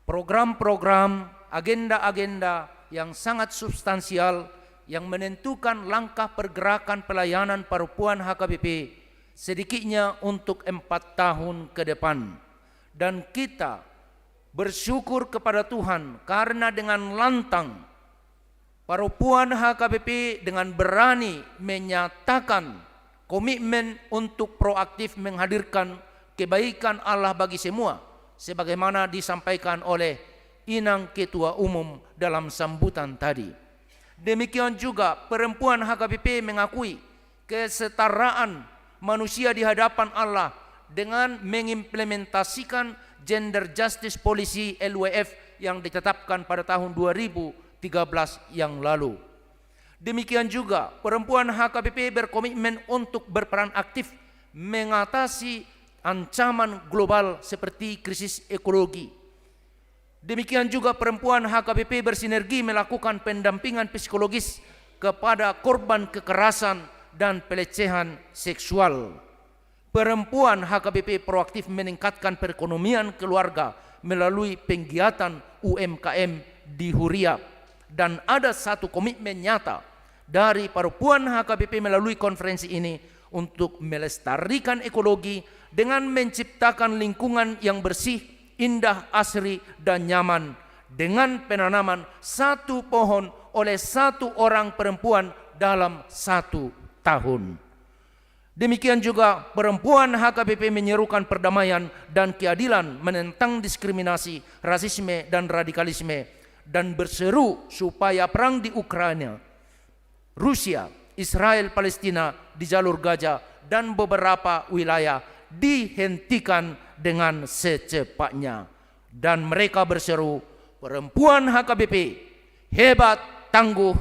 program-program, agenda-agenda yang sangat substansial yang menentukan langkah pergerakan pelayanan perempuan HKBP sedikitnya untuk 4 tahun ke depan. Dan kita bersyukur kepada Tuhan karena dengan lantang perempuan HKBP dengan berani menyatakan komitmen untuk proaktif menghadirkan kebaikan Allah bagi semua, sebagaimana disampaikan oleh Inang Ketua Umum dalam sambutan tadi. Demikian juga perempuan HKBP mengakui kesetaraan manusia di hadapan Allah dengan mengimplementasikan Gender Justice Policy LWF yang ditetapkan pada tahun 2013 yang lalu. Demikian juga perempuan HKBP berkomitmen untuk berperan aktif mengatasi ancaman global seperti krisis ekologi. Demikian juga perempuan HKBP bersinergi melakukan pendampingan psikologis kepada korban kekerasan dan pelecehan seksual. Perempuan HKBP proaktif meningkatkan perekonomian keluarga melalui penggiatan UMKM di Huria. Dan ada satu komitmen nyata dari perempuan HKBP melalui konferensi ini untuk melestarikan ekologi dengan menciptakan lingkungan yang bersih, indah, asri, dan nyaman dengan penanaman satu pohon oleh satu orang perempuan dalam 1 tahun. Demikian juga perempuan HKBP menyerukan perdamaian dan keadilan, menentang diskriminasi, rasisme, dan radikalisme, dan berseru supaya perang di Ukraina, Rusia, Israel, Palestina, di jalur Gaza, dan beberapa wilayah dihentikan dengan secepatnya. Dan mereka berseru, perempuan HKBP hebat, tangguh,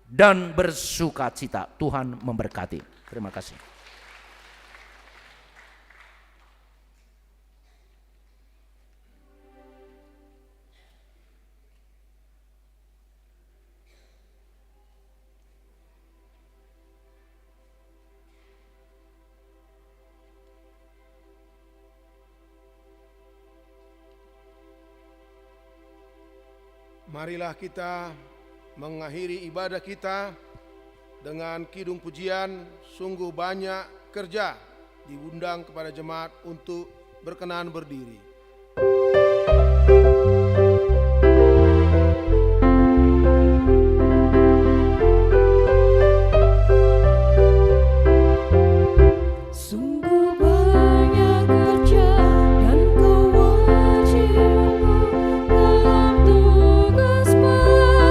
dan bersukacita. Tuhan memberkati. Terima kasih. Marilah kita mengakhiri ibadah kita dengan kidung pujian. Sungguh banyak kerja diundang kepada jemaat untuk berkenan berdiri. Sungguh banyak kerja dan kewajibanmu dalam tugas pelayananmu.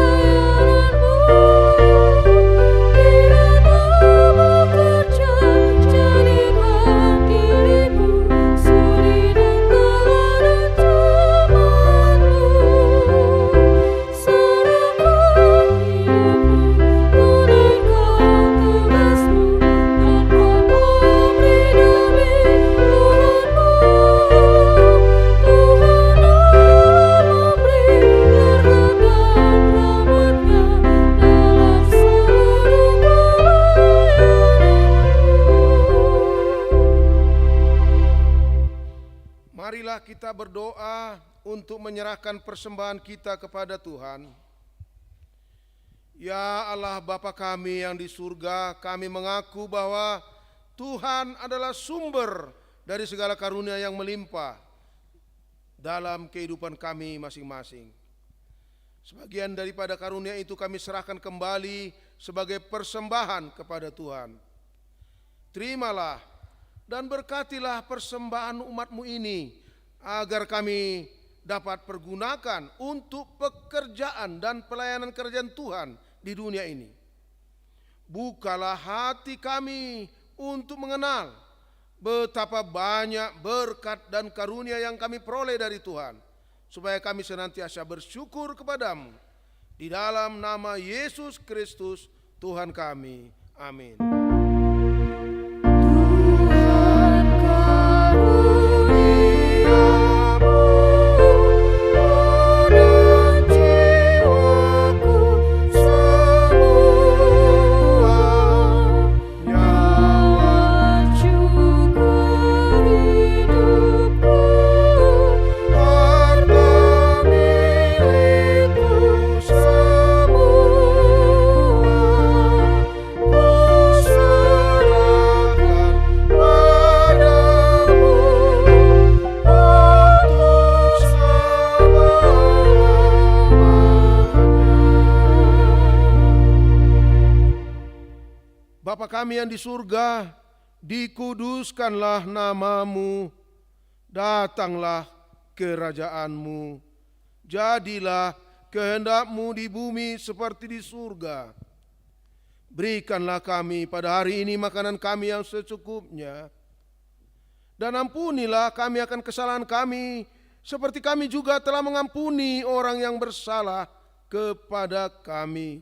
Bila kau bekerja, jadikan dirimu suri dan teladan temanmu. Serahkan hidupmu, tunaikan tugasmu, tanpa pamrih demi Tuhanmu. Tuhan Allah memberi berkat dan rahmat-Nya dalam seluruh pelayananmu. Marilah kita berdoa untuk menyerahkan persembahan kita kepada Tuhan. Ya Allah Bapa kami yang di surga, kami mengaku bahwa Tuhan adalah sumber dari segala karunia yang melimpah dalam kehidupan kami masing-masing. Sebagian daripada karunia itu kami serahkan kembali sebagai persembahan kepada Tuhan. Terimalah dan berkatilah persembahan umat-Mu ini, agar kami dapat pergunakan untuk pekerjaan dan pelayanan kerajaan Tuhan di dunia ini. Bukalah hati kami untuk mengenal betapa banyak berkat dan karunia yang kami peroleh dari Tuhan, supaya kami senantiasa bersyukur kepadamu. Di dalam nama Yesus Kristus Tuhan kami. Amin. Tuhan karuniamu dan jiwaku semua, nyawa juga hidupku, harta milikku semua, ku kami yang di surga, dikuduskanlah namamu, datanglah kerajaanmu, jadilah kehendakmu di bumi seperti di surga. Berikanlah kami pada hari ini makanan kami yang secukupnya, dan ampunilah kami akan kesalahan kami, seperti kami juga telah mengampuni orang yang bersalah kepada kami.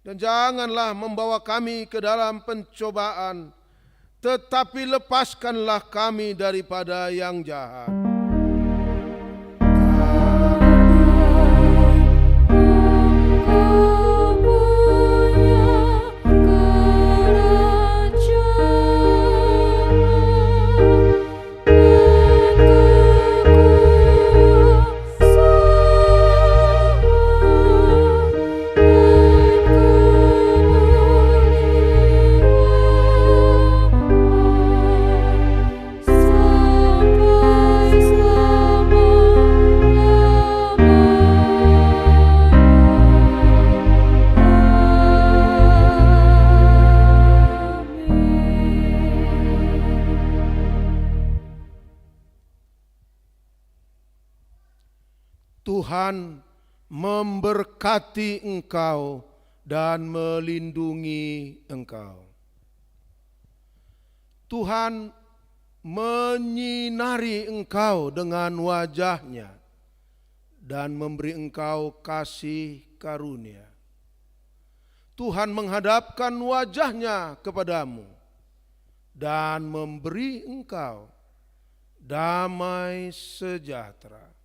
Dan janganlah membawa kami ke dalam pencobaan, tetapi lepaskanlah kami daripada yang jahat. Tuhan memberkati engkau dan melindungi engkau. Tuhan menyinari engkau dengan wajah-Nya dan memberi engkau kasih karunia. Tuhan menghadapkan wajah-Nya kepadamu dan memberi engkau damai sejahtera.